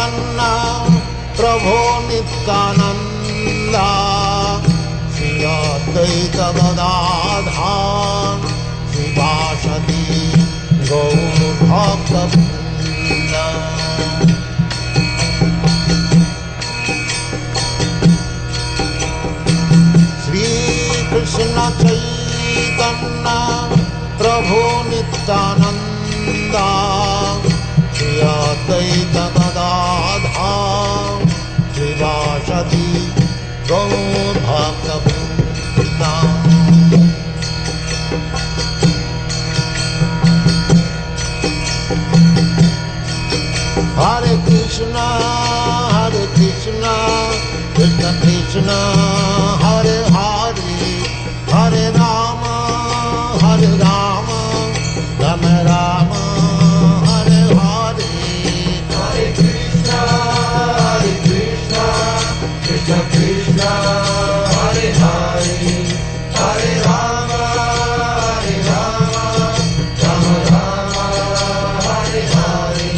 चैतन्य प्रभो नित्यानंदा श्री अद्वैत गदाधर शिवासदि गौर भक्तवृंद। श्री कृष्ण चैतन्य प्रभु नित्यानंदा श्री अद्वैत गदाधर शिवासदि गौर भक्तवृंद। Hare Krishna, Krishna Krishna, Hare Hare, Hare Rama, Rama Rama, Hare Hare. Hare Krishna, Krishna Krishna, Hare Hare, Hare Rama, Rama Rama, Hare Hare.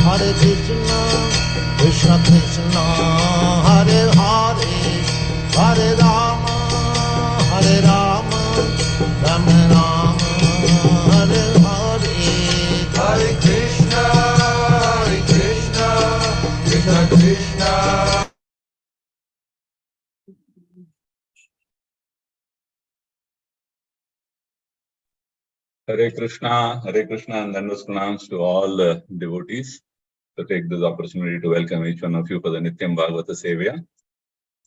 Hare Krishna, Krishna Krishna, Hare Hare, Hare Rama, Rama Rama, Hare Hare. Hare Krishna, Krishna Krishna. Hare Krishna, and Dandas pranams to all devotees. To take this opportunity to welcome each one of you for the Nityam Bhagavata Sevaya.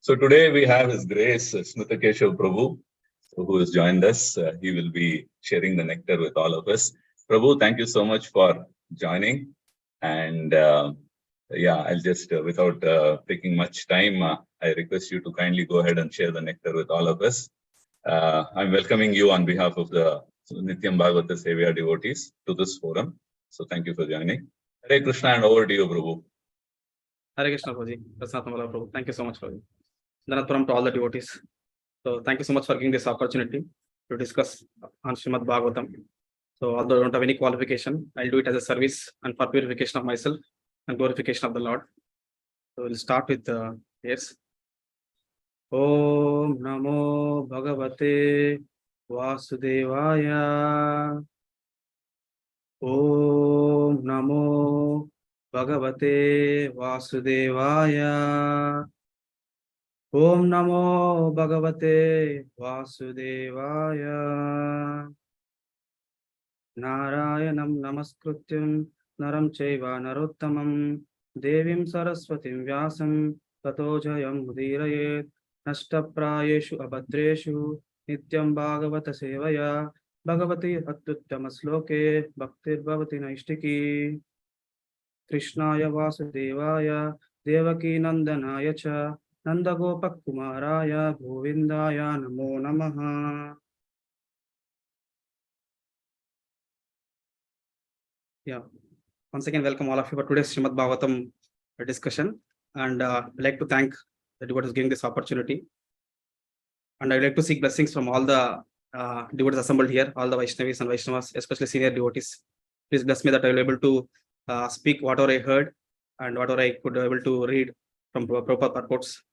So today we have His Grace Smita Keshava Prabhu, who has joined us. He will be sharing the nectar with all of us. Prabhu, thank you so much for joining. And I'll just, without taking much time, I request you to kindly go ahead and share the nectar with all of us. I'm welcoming you on behalf of the Nityam Bhagavata Sevaya devotees to this forum. So thank you for joining. Hare Krishna, and over to you, Prabhu. Hare Krishna, Prabhuji. Prabhu. Thank you so much, Prabhu. Dhanatpuram to all the devotees. So thank you so much for giving this opportunity to discuss on Srimad Bhagavatam. So although I don't have any qualification, I'll do it as a service and for purification of myself and glorification of the Lord. So we'll start with yes. Om Namo Bhagavate Vasudevaya. Om Namo Bhagavate Vasudevaya. Om Namo Bhagavate Vasudevaya. Narayanam Namaskrutyam Naram Chaiva Narottamam Devim Saraswatim Vyasam Tato Jayam Mudirayet Nashtaprayeshu Abhadreshu Nityam Bhagavata Sevaya Bhagavati Attuttama Sloke Bhaktir Bhavati Naishtiki Krishnaya Vasudevaya Devaki Nandanaya Cha Nanda Gopak Kumaraya Govindaya Namo Namaha. Yeah. Once again, welcome all of you for today's Srimad Bhagavatam discussion. And I'd like to thank the devotees giving this opportunity. And I'd like to seek blessings from all the devotees assembled here, all the Vaishnavis and Vaishnavas, especially senior devotees. Please bless me that I will be able to speak whatever I heard and whatever I could be able to read from Prabhupada purports.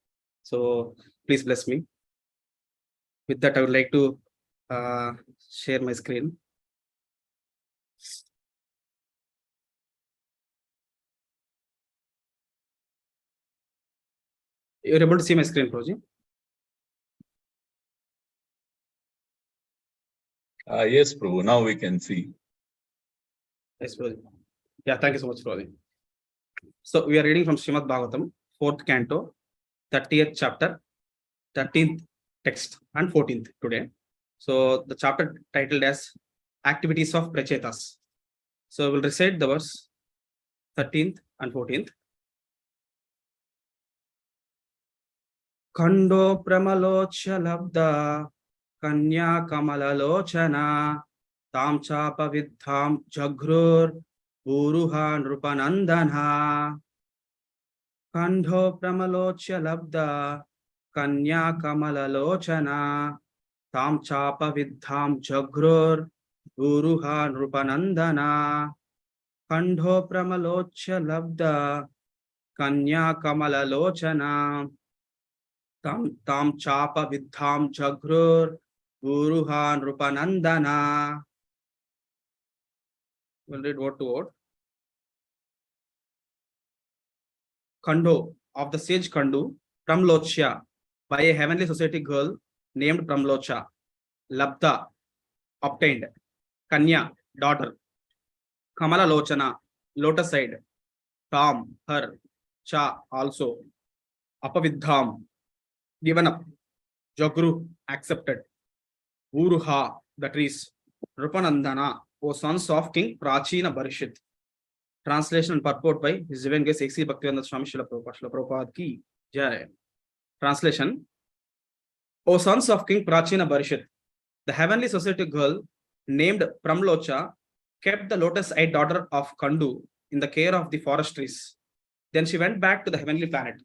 So please bless me. With that, I would like to share my screen. You're able to see my screen, Prabhuji? Yes, Prabhu. Now we can see. Yes, Prabhuji. Yeah, thank you so much, Prabhuji. So we are reading from Srimad Bhagavatam, 4th canto, 30th chapter, 13th text, and 14th today. So the chapter titled as Activities of Prachetas. So we'll recite the verse 13th and 14th. Khando Pramalocha Labda Kanya Kamalalochana Tam Chapa Vidham Jagrur Uruha Nrupanandana. Khando Pramalocha Labda Kanya Kamalalochana Tam Chapa Vidham Jagrur Uruha Nrupanandana. Kandho Pramalocha Labda Kanya Kamala Lochana Tam Chapa Vidham Jagrur Guruhan Rupanandana. We'll read word to word. Kando of the sage Kandu, Pramlocha by a heavenly society girl named Pramlocha. Labda obtained. Kanya daughter. Kamala Lochana lotus side. Tam her. Cha also. Apavidham given up. Jagru accepted. Uruha the trees. Rupanandana O sons of King Prachina Barishit. Translation and purport by His Divine Grace A.C. Bhaktivedanta Swami Srila Prabhupada ki Jai. Translation: O sons of King Prachina Barishit, the heavenly society girl named Pramlocha kept the lotus-eyed daughter of Kandu in the care of the forest trees. Then she went back to the heavenly planet.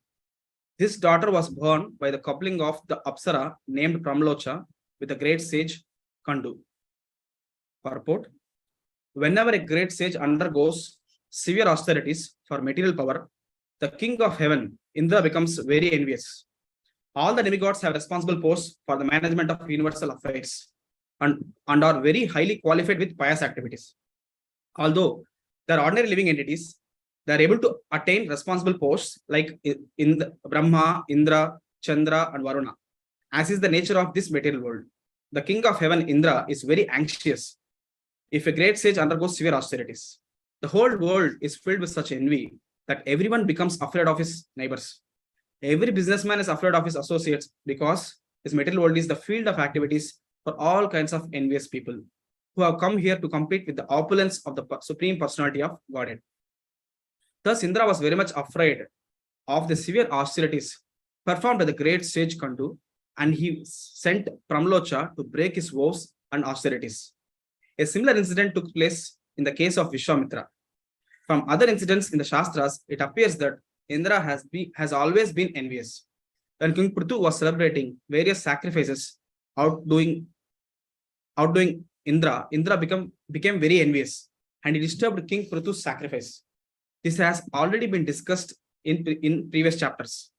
This daughter was born by the coupling of the Apsara named Pramlocha with the great sage Kandu. Purport: whenever a great sage undergoes severe austerities for material power, the king of heaven, Indra, becomes very envious. All the demigods have responsible posts for the management of universal affairs and are very highly qualified with pious activities. Although they are ordinary living entities, they are able to attain responsible posts like in Brahma, Indra, Chandra, and Varuna, as is the nature of this material world. The king of heaven, Indra, is very anxious if a great sage undergoes severe austerities. The whole world is filled with such envy that everyone becomes afraid of his neighbors. Every businessman is afraid of his associates because this material world is the field of activities for all kinds of envious people who have come here to compete with the opulence of the Supreme Personality of Godhead. Thus, Indra was very much afraid of the severe austerities performed by the great sage Kandu, and he sent Pramlocha to break his vows and austerities. A similar incident took place in the case of Vishwamitra. From other incidents in the Shastras, it appears that Indra has always been envious. When King Prithu was celebrating various sacrifices, outdoing Indra, became very envious and he disturbed King Prithu's sacrifice. This has already been discussed in previous chapters.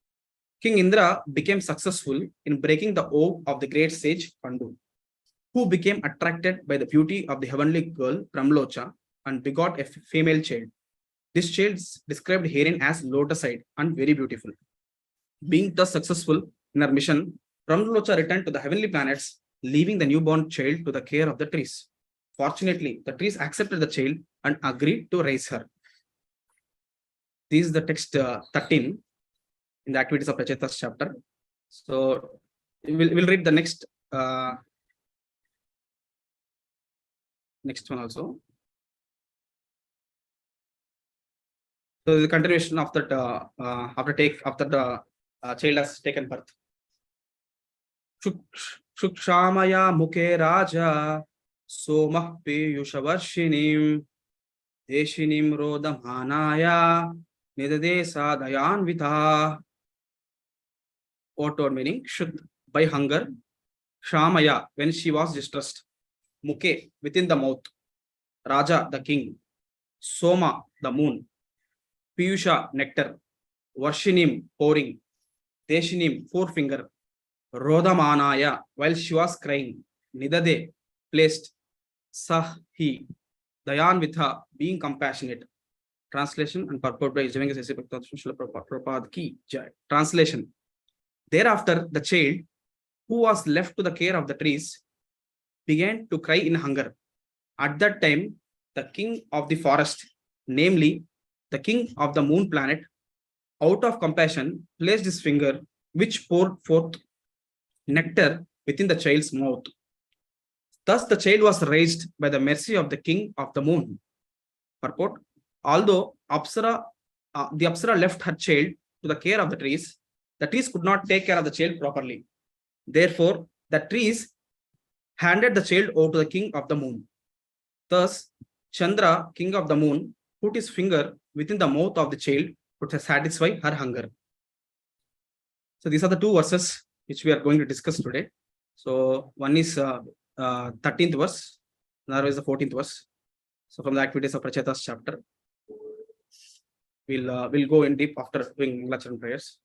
King Indra became successful in breaking the oath of the great sage Kandu, who became attracted by the beauty of the heavenly girl Pramlocha and begot a female child. This child is described herein as lotus-eyed and very beautiful. Being thus successful in her mission, Pramlocha returned to the heavenly planets, leaving the newborn child to the care of the trees. Fortunately, the trees accepted the child and agreed to raise her. This is the text 13 in the activities of Pracheta's chapter. So we'll read the next one also. So the continuation of that after the child has taken birth. Shukshamaya mukhe raja somah piyushavarshinim deshinim rodamanaya nidadesa dayanvita. What word meaning? Shuk, by hunger. Shamaya, when she was distressed. Mukhe, within the mouth. Raja, the king. Soma, the moon. Piyusha, nectar. Varshinim, pouring. Deshinim, forefinger. Rodamanaya, while she was crying. Nidade, placed. Sahi, Dayanvitha, being compassionate. Translation and purport by His Divine Grace A.C. Bhaktivedanta Prabhupada ki Jai. Translation: thereafter, the child, who was left to the care of the trees, began to cry in hunger. At that time, the king of the forest, namely the king of the moon planet, out of compassion, placed his finger, which poured forth nectar within the child's mouth. Thus, the child was raised by the mercy of the king of the moon. Purport: although the Apsara left her child to the care of the trees could not take care of the child properly. Therefore, the trees handed the child over to the king of the moon. Thus, Chandra, king of the moon, put his finger within the mouth of the child to satisfy her hunger. So these are the two verses which we are going to discuss today. So one is 13th verse, another is the 14th verse. So from the activities of Pracheta's chapter. we'll go in deep after doing Mangalacharana prayers.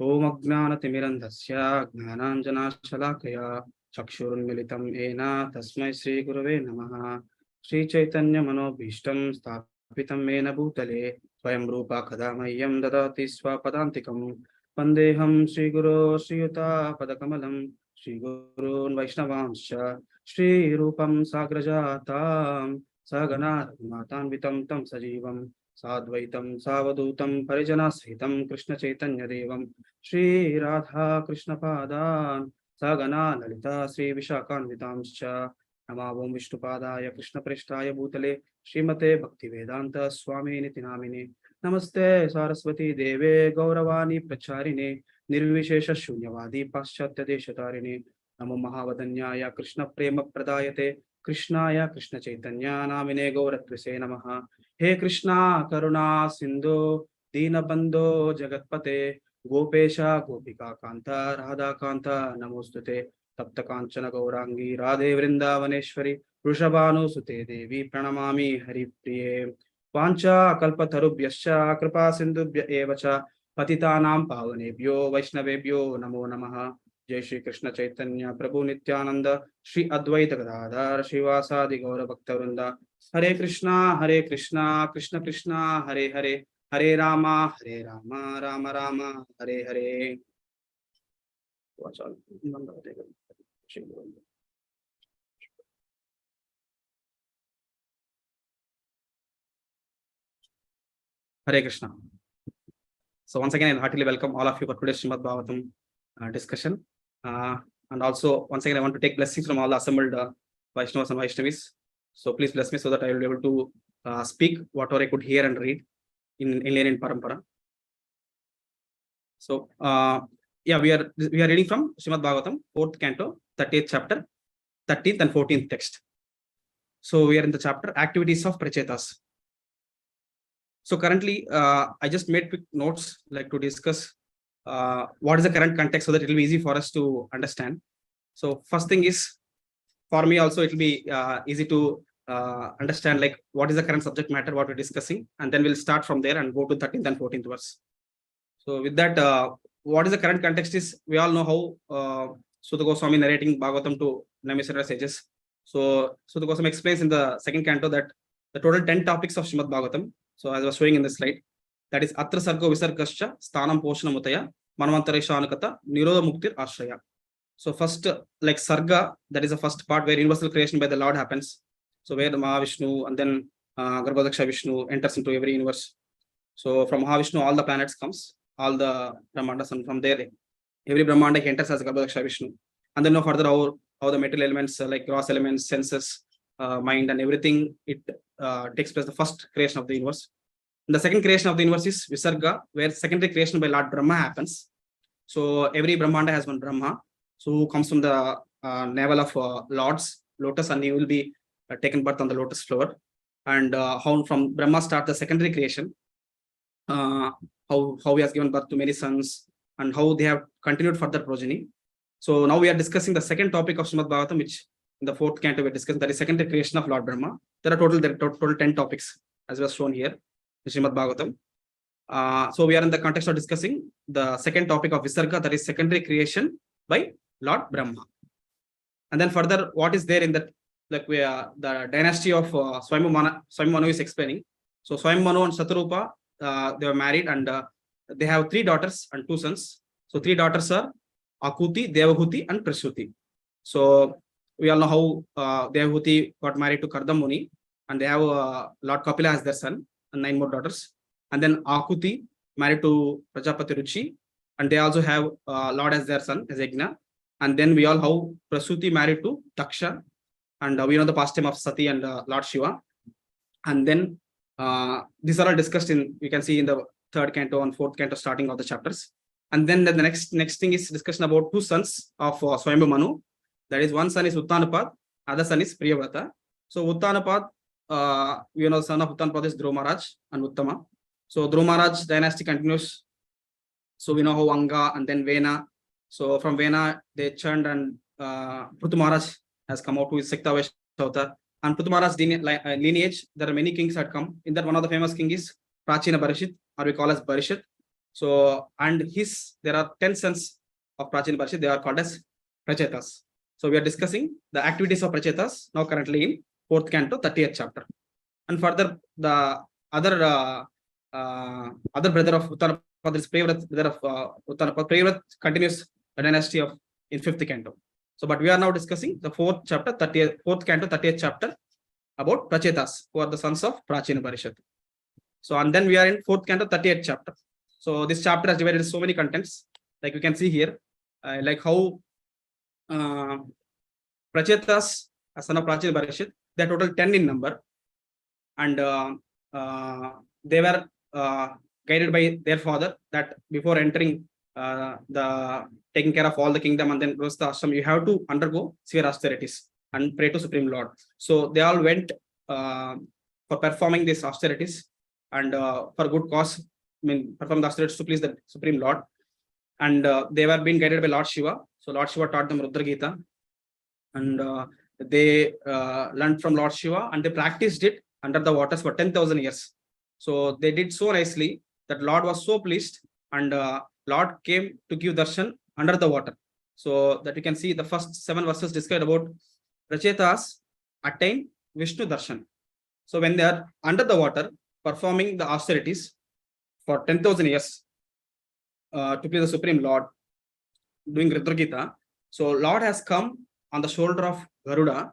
Om Ajnanatimirandhasya Jnananjanashalakaya Chakshurunmilitam Ena Tasmai Shri Gurave Namaha Shri Chaitanya Manobhishtam Sthapitam Mena Bhutale Swayam Rupa Kadamayyam Dadati Swapadantikam Vandeham Shri Guru Sriyuta Padakamalam Shri Gurun Vaishnavanscha Shri Rupam Sagrajatam Sagana Matan Vitam Tam Sajivam Sadvaitam Savadutam Parijana Sahitam Krishna Chaitanya Devam Shri Radha Krishna Padan Sagana Lalita Sri Vishakhanvitamscha Namavam Vishnupadaya Krishna Preshtaya Bhutale Srimate Bhaktivedanta Swami Niti Namine Namaste Saraswati Deve Gauravani Pracharine Nirvishesha Shunyavadi Paschatya Deshatarine Namo Mahavadanyaya Krishna Prema Pradayate Krishnaya Krishna Chaitanya Namine Gauratrise Namaha He Krishna Karuna Sindhu Dinabandho Jagatpate Gopesha Gopika Kanta Radha Kanta Namostute Tapta Kanchana Gaurangi Radhe Vrindavaneshwari Rushabhanu Sute Devi Pranamami Hari Priye Pancha Kalpatarubhyascha Kripa Sindhubhya Evacha Patitanam Pavanebhyo Vaishnavebhyo Namo Namaha Jai Shri Krishna Chaitanya Prabhu Nityananda Shri Advaita Gadadhar Shivasadi Gaura Bhakta Hare Krishna Krishna Krishna Hare Hare Hare Rama Rama Rama Hare Hare. Hare Krishna. So once again, I heartily welcome all of you for today's Srimad Bhagavatam discussion. And also, once again, I want to take blessings from all the assembled Vaishnavas and Vaishnavis. So please bless me so that I will be able to speak whatever I could hear and read in Parampara. So yeah, we are reading from Srimad Bhagavatam, 4th canto, 30th chapter, 13th and 14th text. So we are in the chapter Activities of Prachetas. So currently, I just made quick notes like to discuss what is the current context so that it will be easy for us to understand. So first thing is, for me also it will be easy to understand like what is the current subject matter, what we're discussing, and then we'll start from there and go to 13th and 14th verse. So with that, what is the current context is, we all know how Sutta Goswami narrating Bhagavatam to Naimisharya sages. So Sutta Goswami explains in the second canto that the total 10 topics of Srimad Bhagavatam, so as I was showing in the slide, that is Atra Sargo Visargascha, Sthanam Poshana Mutaya, Manvantare Shanakata, Nirodha Muktir Ashraya. So first, like Sarga, that is the first part where universal creation by the Lord happens. So where the Mahavishnu and then Garbhodaksha Vishnu enters into every universe. So from Mahavishnu, all the planets comes, all the Brahmandas, and from there, every Brahmanda enters as Garbhodaksha Vishnu. And then further how the material elements like gross elements, senses, mind and everything, it takes place the first creation of the universe. And the second creation of the universe is Visarga, where secondary creation by Lord Brahma happens. So every Brahmanda has one Brahma, so who comes from the navel of Lord's lotus, and he will be taken birth on the lotus flower. And how from Brahma start the secondary creation, how he has given birth to many sons, and how they have continued further progeny. So now we are discussing the second topic of Srimad Bhagavatam, which in the 4th canto we are discussing, that is secondary creation of Lord Brahma. There are total 10 topics as was shown here in Srimad Bhagavatam. So we are in the context of discussing the second topic of Visarga, that is secondary creation by Lord Brahma. And then further, what is there in that, like we are the dynasty of Swayambhu Manu is explaining. So Swayambhu Manu and Satarupa, they were married, and they have 3 daughters and 2 sons. So 3 daughters are Akuti, Devahuti and Prasuti. So we all know how Devahuti got married to Kardam Muni, and they have Lord Kapila as their son and 9 more daughters. And then Akuti married to Prajapati Ruchi, and they also have Lord as their son, as Yajna. And then we all how Prasuti married to Daksha, and we know the pastime of Sati and Lord Shiva. And then these are all discussed in, we can see in the 3rd canto and 4th canto starting of the chapters. And then the next thing is discussion about 2 sons of Swayambhu Manu. That is, one son is Uttanapad, other son is Priyavrata. So Uttanapad, we know son of Uttanapad is Dhruva Maharaj and Uttama. So Dhruva Maharaj dynasty continues. So we know how Anga and then Vena. So from Vena they churned, and Prithu Maharaj has come out, who is Sekta Vaishya. And Prithu Maharaj's lineage, there are many kings had come. In that, one of the famous king is Prachina Barishit, or we call as Barishit. So, and there are 10 sons of Prachina Barishit, they are called as Prachetas. So we are discussing the activities of Prachetas now currently in 4th canto, 30th chapter. And further, the other brother of Uttanapada is Prevrat, brother of Uttanapada. Prevrat continues the dynasty of in 5th canto. So, but we are now discussing the 4th chapter, 4th canto, 30th chapter about Prachetas, who are the sons of Prachina Barishit. So, and then we are in 4th canto, 30th chapter. So, this chapter has divided so many contents, like you can see here, like how Prachetas, a son of Prachina Barishit, they are total 10 in number, and they were guided by their father that before entering taking care of all the kingdom and then rest the ashram, you have to undergo severe austerities and pray to Supreme Lord. So they all went for performing these austerities and for good cause, perform the austerities to please the Supreme Lord. And they were being guided by Lord Shiva. So Lord Shiva taught them Rudra Gita, and they learned from Lord Shiva and they practiced it under the waters for 10,000 years. So they did so nicely that Lord was so pleased, and Lord came to give darshan under the water. So that you can see the first 7 verses described about Prachetas attain Vishnu darshan. So when they are under the water performing the austerities for 10,000 years to please the Supreme Lord, doing Rudra Gita, so Lord has come on the shoulder of Garuda,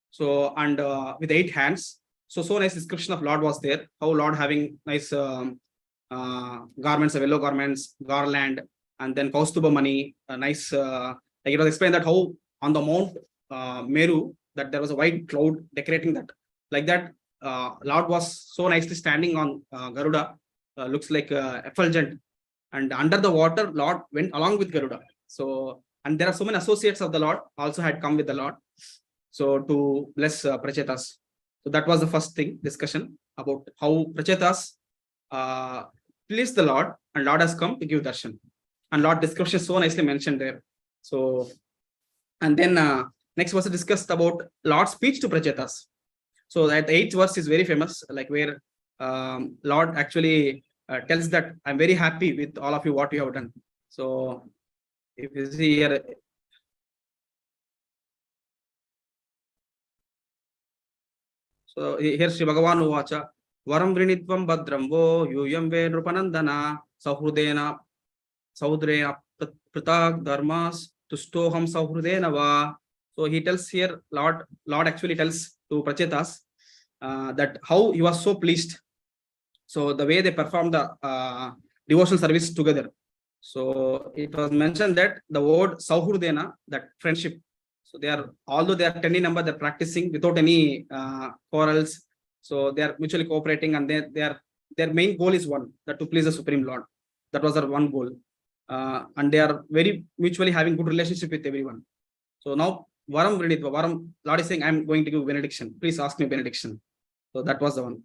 so and with 8 hands. So nice description of Lord was there. How Lord having nice garments, yellow garments, garland, and then Kaustuba money, nice. Like it was explained that how on the Mount Meru that there was a white cloud decorating that. Like that, Lord was so nicely standing on Garuda, looks like effulgent, and under the water, Lord went along with Garuda. So, and there are so many associates of the Lord also had come with the Lord, so to bless Prachetas. So that was the first thing, discussion about how Prachetas pleased the Lord, and Lord has come to give darshan. And Lord description so nicely mentioned there. So, and then next was discussed about Lord's speech to Prachetas. So that 8th verse is very famous, like where Lord actually tells that I'm very happy with all of you what you have done. So if you see here, so here Sri Bhagavan Uvacha Varam Vrinitvam Badram Vo Yuyam Ve Nrupanandana Sauhrudena Saudrena Pritag Dharmas Tustoham Sauhrudena Va. So he tells here, Lord actually tells to Prachetas that how he was so pleased. So the way they performed the devotional service together. So it was mentioned that the word Sauhrudena, that friendship. So they are, although they are 10 in number, they're practicing without any quarrels. So they are mutually cooperating, and their main goal is one, that to please the Supreme Lord. That was their one goal. And they are very mutually having good relationship with everyone. So now Varam Vrinitva, Varam, Lord is saying, I'm going to give benediction. Please ask me benediction. So that was the one.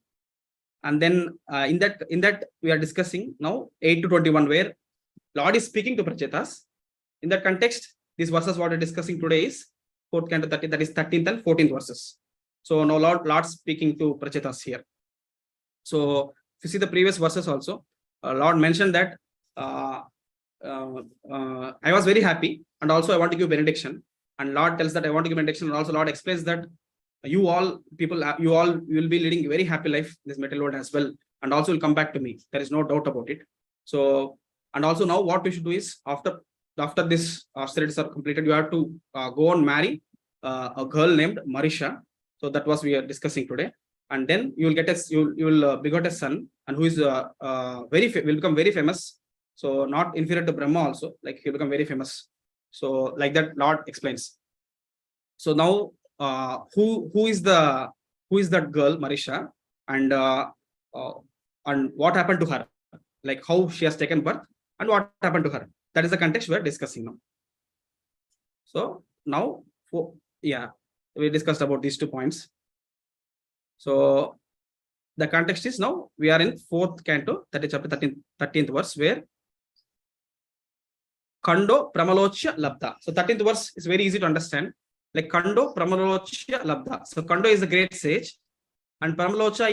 And then in that we are discussing now 8 to 21, where Lord is speaking to Prachetas. In that context, these verses what we are discussing today is 4th canto 30, that is 13th and 14th verses. So now Lord speaking to Prachetas here. So if you see the previous verses also, Lord mentioned that I was very happy, and also I want to give benediction. And Lord tells that I want to give benediction, and also Lord explains that you all will be leading a very happy life, this material world as well, and also will come back to me. There is no doubt about it. So, and also now what we should do is after this austerities are completed, you have to go and marry a girl named Marisha. So that was we are discussing today, and then you will get you will begot a son, and who is will become very famous. So not inferior to Brahma also, like he will become very famous. So like that Lord explains. So now who is that girl Marisha, and what happened to her, like how she has taken birth and what happened to her. That is the context we are discussing now. So now we discussed about these 2 points. So the context is now we are in 4th canto, that is chapter 13th verse, where Kando Pramalochya Labdha. So 13th verse is very easy to understand. Like Kando Pramalochya Labdha. So Kando is the great sage, and Pramalocha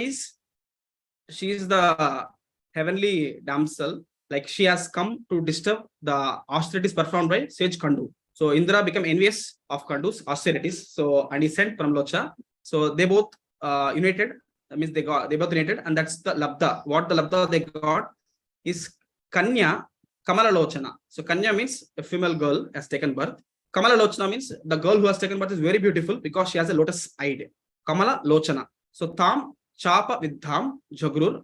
she is the heavenly damsel, like she has come to disturb the austerities performed by sage Kandu. So Indra became envious of Kandu's austerities. So and he sent Pramlocha. So they both united. That means they both united, and that's the labda. What the labda they got is Kanya Kamala Lochana. So Kanya means a female girl has taken birth. Kamala Lochana means the girl who has taken birth is very beautiful because she has a lotus eye. Kamala Lochana. So Tham Chapa Vidham Jagrur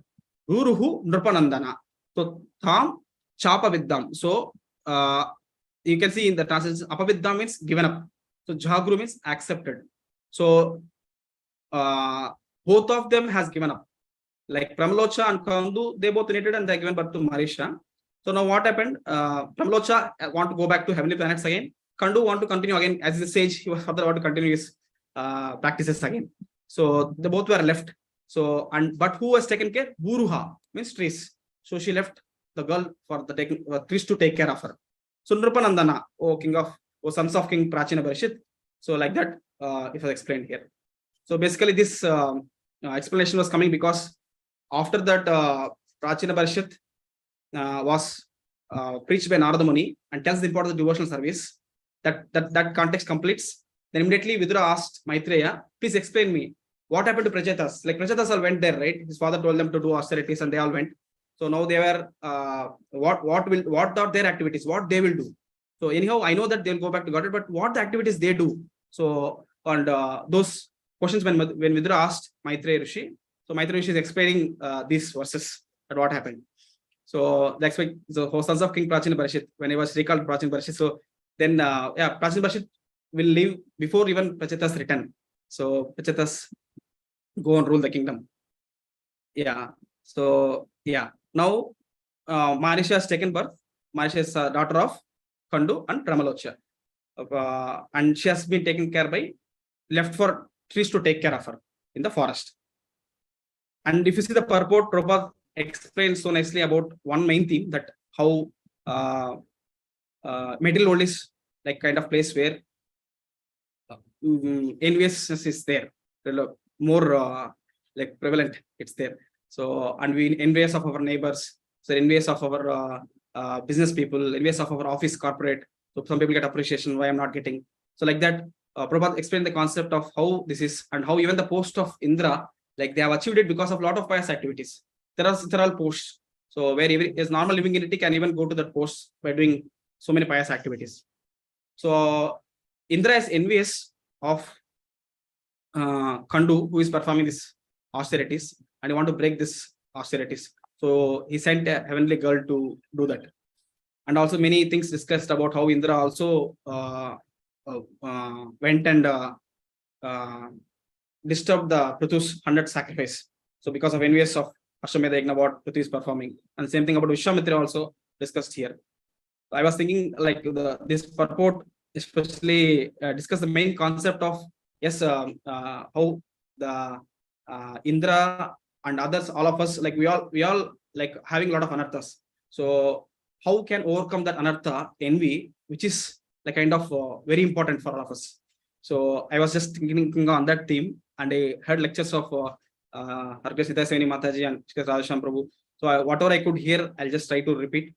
Guruhu Nrupanandana. So Tham Chapa Vidham. So you can see in the translation, Apaviddham means given up. So Jaguru means accepted. So both of them has given up. Like Pramlocha and Kandu, they both united and they given birth to Marisha. So now what happened? Pramlocha want to go back to heavenly planets again. Kandu want to continue again as the sage. He was further want to continue his practices again. So they both were left. So but who was taken care? Guruha means trees. So she left the girl for the trees to take care of her. So Nrupanandana, sons of King Prachina Barishit. So like that, it was explained here. So basically, this explanation was coming because after that, Prachina Barishit was preached by Narada Muni and tells the importance of devotional service. That context completes. Then immediately Vidura asked Maitreya, please explain me what happened to Prajatas. Like Prajatas all went there, right? His father told them to do austerities and they all went. So now they were what are their activities, what they will do. So anyhow, I know that they'll go back to Godhead, but what the activities they do. So and those questions when Vidura asked Maitreya Rishi, so Maitreya Rishi is explaining these verses at what happened. So that's why the sons of King Prachina Barishit, when he was recalled Prachina Barishit, so then Prachina Barishit will leave before even Prachetas return. So Prachetas go and rule the kingdom. Yeah. So yeah. Now Marisha has taken birth. Marisha is daughter of Kandu and Pramalocha. And she has been taken care by, left for trees to take care of her in the forest. And if you see the purport, Prabhupada explains so nicely about one main theme, that how material world is like kind of place where enviousness is there, more like prevalent, it's there. So, and we envious of our neighbors, so envious of our business people, envious of our office corporate. So some people get appreciation, why I'm not getting. So like that, Prabhupada explained the concept of how this is and how even the post of Indra, like they have achieved it because of a lot of pious activities. There are several posts. So where his normal living entity can even go to that post by doing so many pious activities. So Indra is envious of Kandu, who is performing this austerities, and he want to break this austerities. So he sent a heavenly girl to do that. And also many things discussed about how Indra also went and disturbed the Prithu's 100th sacrifice. So because of envious of Ashwamedha Yagna, what Prithu is performing. And same thing about Vishwamitra also discussed here. I was thinking like this purport especially discuss the main concept of how the Indra and others, all of us, like we all like having a lot of anarthas. So how can overcome that anartha, envy, which is like kind of very important for all of us. So I was just thinking on that theme, and I heard lectures of Hargya Seni Mataji and Radhasham Prabhu. So whatever I could hear, I'll just try to repeat.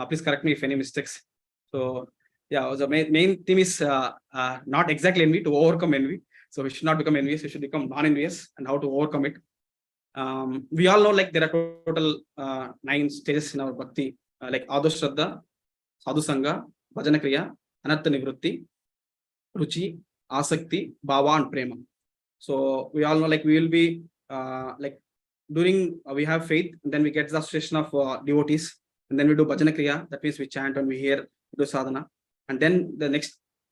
Please correct me if any mistakes. So yeah, the main theme is not exactly envy, to overcome envy. So we should not become envious, we should become non-envious, and how to overcome it. We all know like there are total 9 stages in our bhakti, like Adu Shraddha, Sadhu Sangha, Bhajana Kriya, Anartha Nivrutti, Ruchi, Asakti, Bhava and Prema. So we all know like we will be like during we have faith, and then we get the association of devotees, and then we do Bhajana Kriya, that means we chant and we hear, we do sadhana. And then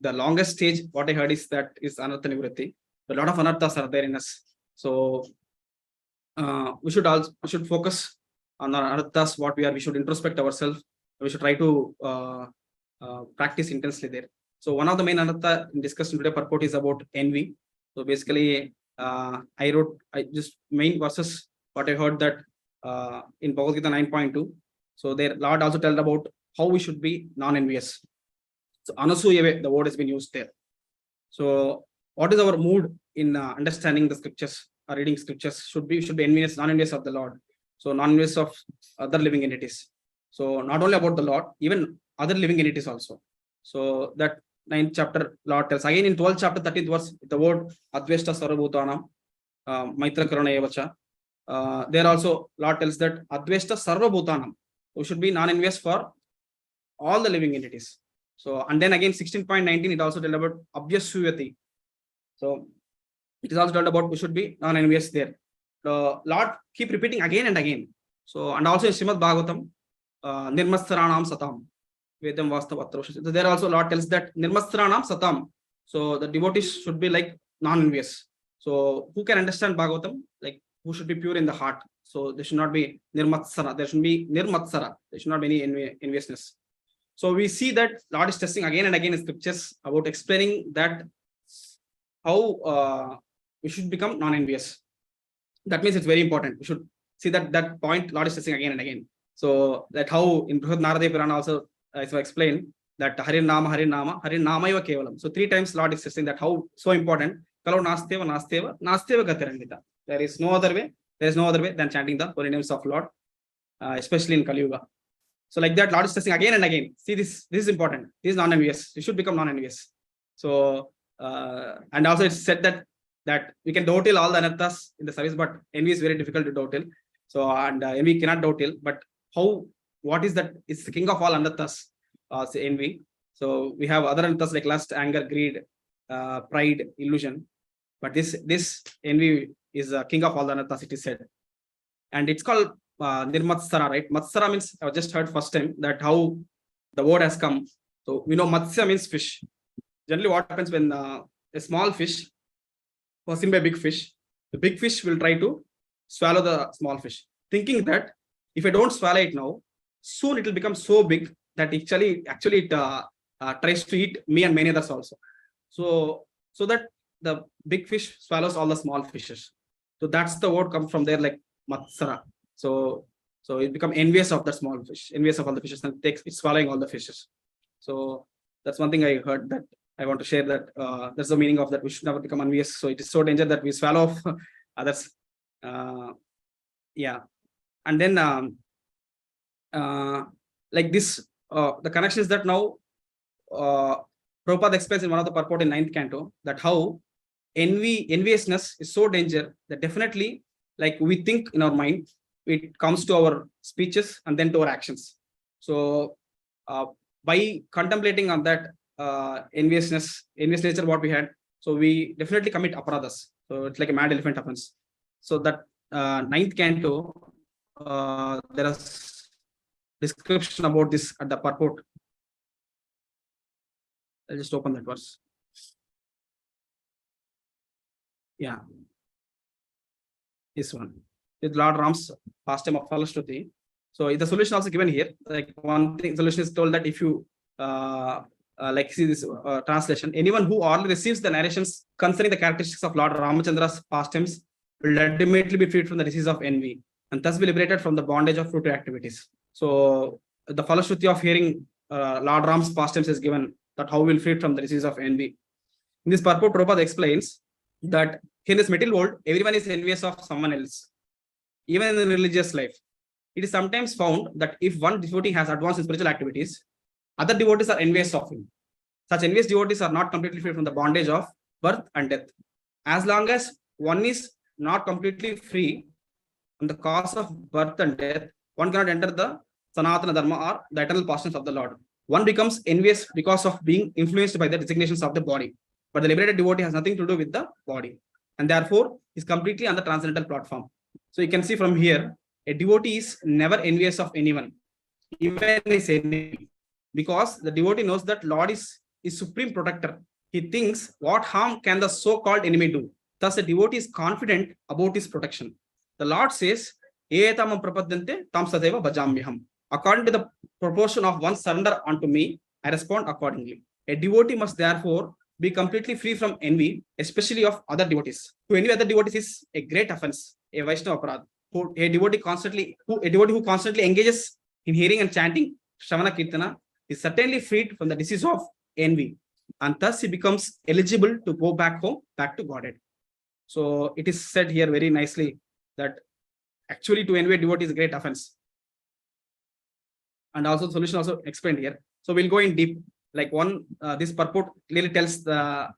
the longest stage, what I heard is that is Anartha Nivrutti. A lot of anarthas are there in us. So we should focus on our anarthas, what we are. We should introspect ourselves. We should try to practice intensely there. So one of the main anartha in discussion today purport is about envy. So basically, I just main verses what I heard that in Bhagavad Gita 9.2. So there Lord also told about how we should be non-envious. So Anasuyave, the word has been used there. So what is our mood in understanding the scriptures or reading scriptures? Should be envious, non-envious of the Lord. So non-envious of other living entities. So not only about the Lord, even other living entities also. So that 9th chapter Lord tells again in 12th chapter 13th verse the word Adveshta Sarvabhutanam Maitra Karana Evacha. There also Lord tells that Adveshta Sarvabhutanam. We should be non-envious for all the living entities. So and then again 16.19 it also tells about Abhyasuyati. So it is also told about we should be non-envious there. The Lord keep repeating again and again. So and also in Srimad Bhagavatam, Nirmastaranam Satam, Vedam Vastavatrosha. So there also Lord tells that Nirmastaranam Satam. So the devotees should be like non-envious. So who can understand Bhagavatam? Like who should be pure in the heart. So there should not be Nirmatsara. There should be Nirmatsara. There should not be any enviousness. So we see that Lord is testing again and again in scriptures about explaining that how we should become non-envious. That means it's very important. We should see that point Lord is testing again and again. So that how in Brihad Narada Purana also as I explained that Harin Nama Eva Kevalam. So 3 times Lord is testing that how so important. Kalau Nasteva Gatirandita. There is no other way. There is no other way than chanting the holy names of Lord, especially in Kali Yuga. So like that, Lord is testing again and again. See this is important. This is non-envious. You should become non-envious. So and also it's said that we can dovetail all the anarthas in the service, but envy is very difficult to dovetail. So and envy cannot dovetail. But what is that? It's the king of all anarthas. Envy. So we have other anarthas like lust, anger, greed, pride, illusion. But this envy is king of all the anarthas. It is said, and it's called Nirmatsara, right? Matsara means I just heard first time that how the word has come. So we know Matsya means fish. Generally, what happens when a small fish was seen by a big fish, the big fish will try to swallow the small fish, thinking that if I don't swallow it now, soon it will become so big that actually it tries to eat me and many others also. So that the big fish swallows all the small fishes. So that's the word comes from there, like Matsara. So it become envious of the small fish, envious of all the fishes, and it's swallowing all the fishes. So that's one thing I heard that I want to share, that that's the meaning of that. We should never become envious. So it is so dangerous that we swallow off others. Yeah. And then like this, the connection is that now Prabhupada explains in one of the purport in 9th canto that how enviousness is so dangerous that definitely, like we think in our mind, it comes to our speeches and then to our actions. So by contemplating on that envious nature what we had, so we definitely commit aparadhas. So it's like a mad elephant happens. So that 9th canto, there is description about this at the purport. I'll just open that verse. Yeah, this one. With Lord Ram's pastime of Falashruti. So the solution also given here. Like one thing, solution is told that if you like see this translation, anyone who orally receives the narrations concerning the characteristics of Lord Ramachandra's pastimes will ultimately be freed from the disease of envy and thus be liberated from the bondage of fruitive activities. So the Falashruti of hearing Lord Ram's pastimes is given, that how we will free from the disease of envy. In this purport, Prabhupada explains that in this material world, everyone is envious of someone else, even in the religious life. It is sometimes found that if one devotee has advanced in spiritual activities, other devotees are envious of him. Such envious devotees are not completely free from the bondage of birth and death. As long as one is not completely free from the cause of birth and death, one cannot enter the Sanatana Dharma or the eternal pastimes of the Lord. One becomes envious because of being influenced by the designations of the body. But the liberated devotee has nothing to do with the body, and therefore is completely on the transcendental platform. So you can see from here, a devotee is never envious of anyone, even his enemy, because the devotee knows that Lord is supreme protector. He thinks, what harm can the so-called enemy do? Thus, the devotee is confident about his protection. The Lord says, Etamam prapadyante tam sadeva bhajamyaham. According to the proportion of one's surrender unto me, I respond accordingly. A devotee must therefore be completely free from envy, especially of other devotees. To envy other devotees is a great offense, a Vaishnava aparadha. A devotee who constantly engages in hearing and chanting Shravana Kirtana is certainly freed from the disease of envy, and thus he becomes eligible to go back home, back to Godhead. So it is said here very nicely that actually to envy a devotee is a great offense. And also solution also explained here. So we'll go in deep. Like this purport clearly tells the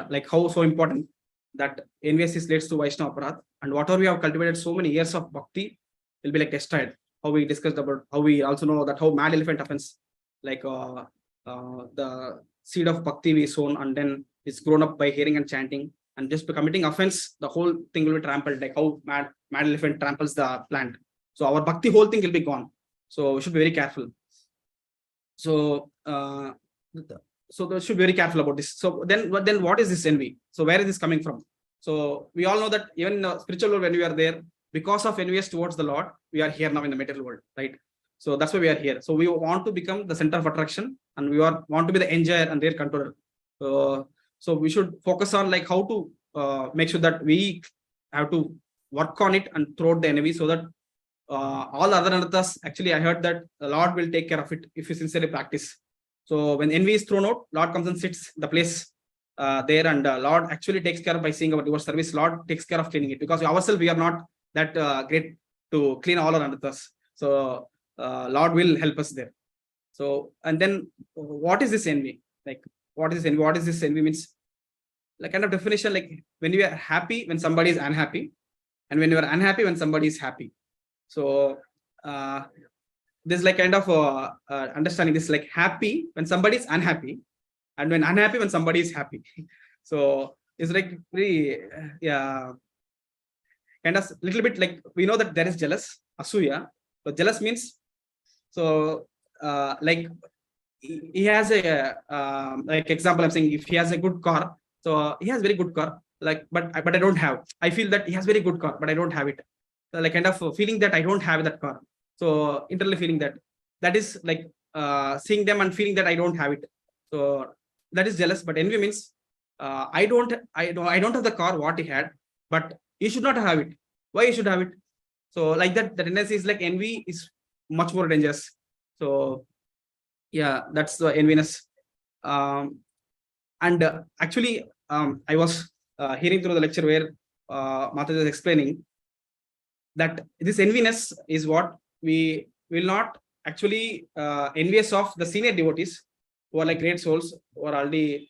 like how so important that envy leads to Vaishnava Aparadh, and whatever we have cultivated so many years of bhakti will be like destroyed. How we discussed about, how we also know that how mad elephant offense, like the seed of bhakti we sown and then it's grown up by hearing and chanting, and just by committing offense, the whole thing will be trampled, like how mad elephant tramples the plant. So our bhakti whole thing will be gone. So we should be very careful. So they should be very careful about this. So then what is this envy? So where is this coming from? So we all know that even in the spiritual world, when we are there, because of envious towards the Lord, we are here now in the material world, right? So that's why we are here. So we want to become the center of attraction, and we want to be the enjoyer and their controller. So we should focus on like how to make sure that we have to work on it and throw out the envy, so that all other anarthas, actually I heard that the Lord will take care of it if you sincerely practice. So when envy is thrown out, Lord comes and sits the place there, and Lord actually takes care of, by seeing our service, Lord takes care of cleaning it, because ourselves we are not that great to clean all our anarthas. So Lord will help us there. So, and then what is this envy? Like, what is envy? What is this envy means? Like kind of definition, like when you are happy when somebody is unhappy, and when you are unhappy when somebody is happy. So this like kind of understanding this, like happy when somebody is unhappy, and when unhappy when somebody is happy. So it's like very kind of little bit like, we know that there is jealous, asuya. So jealous means, so like he has a like example I'm saying, if he has a good car, so he has very good car, like but I don't have. I feel that he has very good car, but I don't have it. So like kind of feeling that I don't have that car. So internally feeling that is like seeing them and feeling that I don't have it. So that is jealous. But envy means I don't have the car what he had, but he should not have it. Why he should have it? So like that, the tendency is like envy is much more dangerous. So yeah, that's the enviness. And actually I was hearing through the lecture where Mataji is explaining that this enviness is what we will not actually envious of the senior devotees who are like great souls, who are already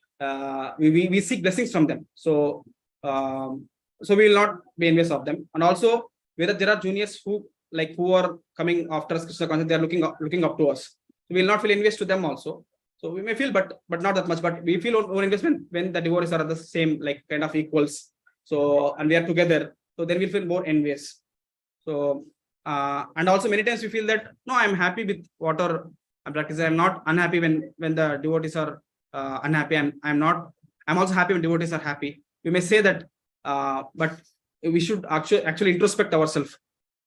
we seek blessings from them. So so we will not be envious of them. And also whether there are juniors who are coming after us, Krishna consciousness, they are looking up to us. We will not feel envious to them also. So we may feel, but not that much. But we feel more envious when the devotees are the same, like kind of equals. So and we are together. So then we feel more envious. So and also many times we feel that no, I'm happy with whatever I'm practicing. I'm not unhappy when the devotees are unhappy. I'm also happy when devotees are happy. We may say that, but we should actually introspect ourselves.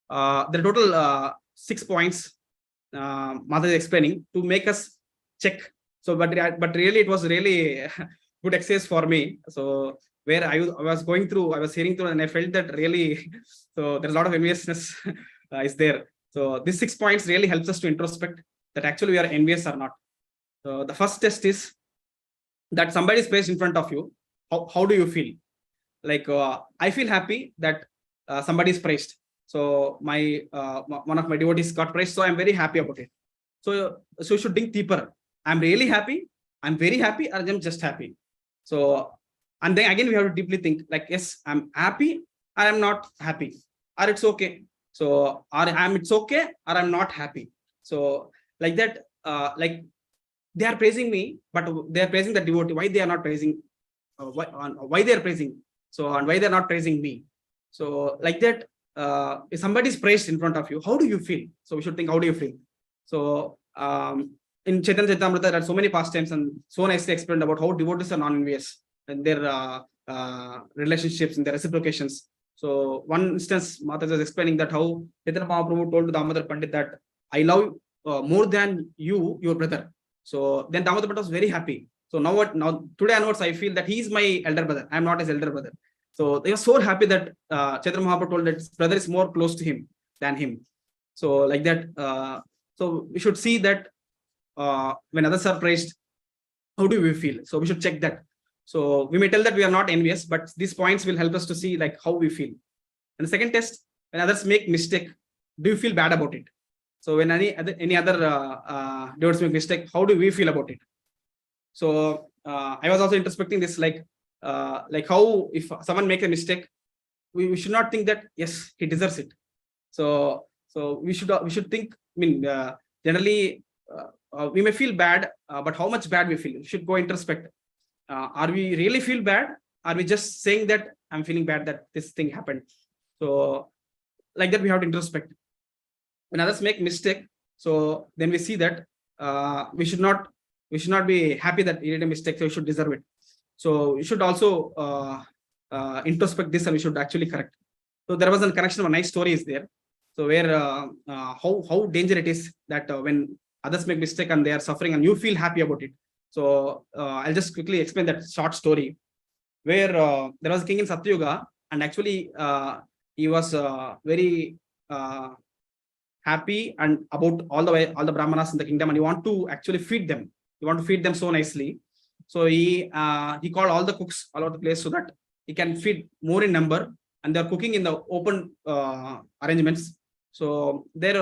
There are total 6 points Mataji is explaining to make us check. So but really it was really good exercise for me. So where I was going through, I was hearing through, and I felt that really, so there's a lot of enviousness is there. So these 6 points really helps us to introspect that actually we are envious or not. So the first test is that somebody is placed in front of you. How do you feel? Like I feel happy that somebody is praised. So my one of my devotees got praised, so I'm very happy about it. So you should think deeper. I'm really happy, I'm very happy, or I'm just happy. So and then again we have to deeply think, like, yes, I'm happy, or I'm not happy, or it's okay. So it's okay, or I'm not happy. So like that, like they are praising me, but they are praising the devotee. Why they are not praising? Why they are praising? So and why they are not praising me? So like that, if somebody is praised in front of you, how do you feel? So we should think, how do you feel? So in Chaitanya Charitamrita, there are so many pastimes and so nicely explained about how devotees are non-envious and their relationships and their reciprocations. So one instance, Mataji was explaining that how Chaitanya Mahaprabhu told Damodar Pandit that I love more than you, your brother. So then Damodar Pandit was very happy. So now today onwards, I feel that he is my elder brother. I am not his elder brother. So they were so happy that Chaitanya Mahaprabhu told that his brother is more close to him than him. So like that, so we should see that when others are praised, how do we feel? So we should check that. So we may tell that we are not envious, but these points will help us to see like how we feel. And the second test, when others make mistake, do you feel bad about it? So when any other devotees make mistake, how do we feel about it? So I was also introspecting this, like how if someone makes a mistake, we should not think that yes, he deserves it. So we should think. I mean, generally we may feel bad, but how much bad we feel? We should go introspect. Are we really feel bad? Are we just saying that I'm feeling bad that this thing happened? So like that we have to introspect. When others make mistake, so then we see that we should not be happy that he did a mistake, so we should deserve it. So we should also introspect this, and we should actually correct. So there was a connection. A nice story is there. So where how dangerous it is that when others make mistake and they are suffering and you feel happy about it. So I'll just quickly explain that short story, where there was a king in Satyuga, and actually he was very happy and about all the brahmanas in the kingdom, and he want to actually feed them. He want to feed them so nicely. So he called all the cooks all over the place so that he can feed more in number, and they're cooking in the open arrangements. So there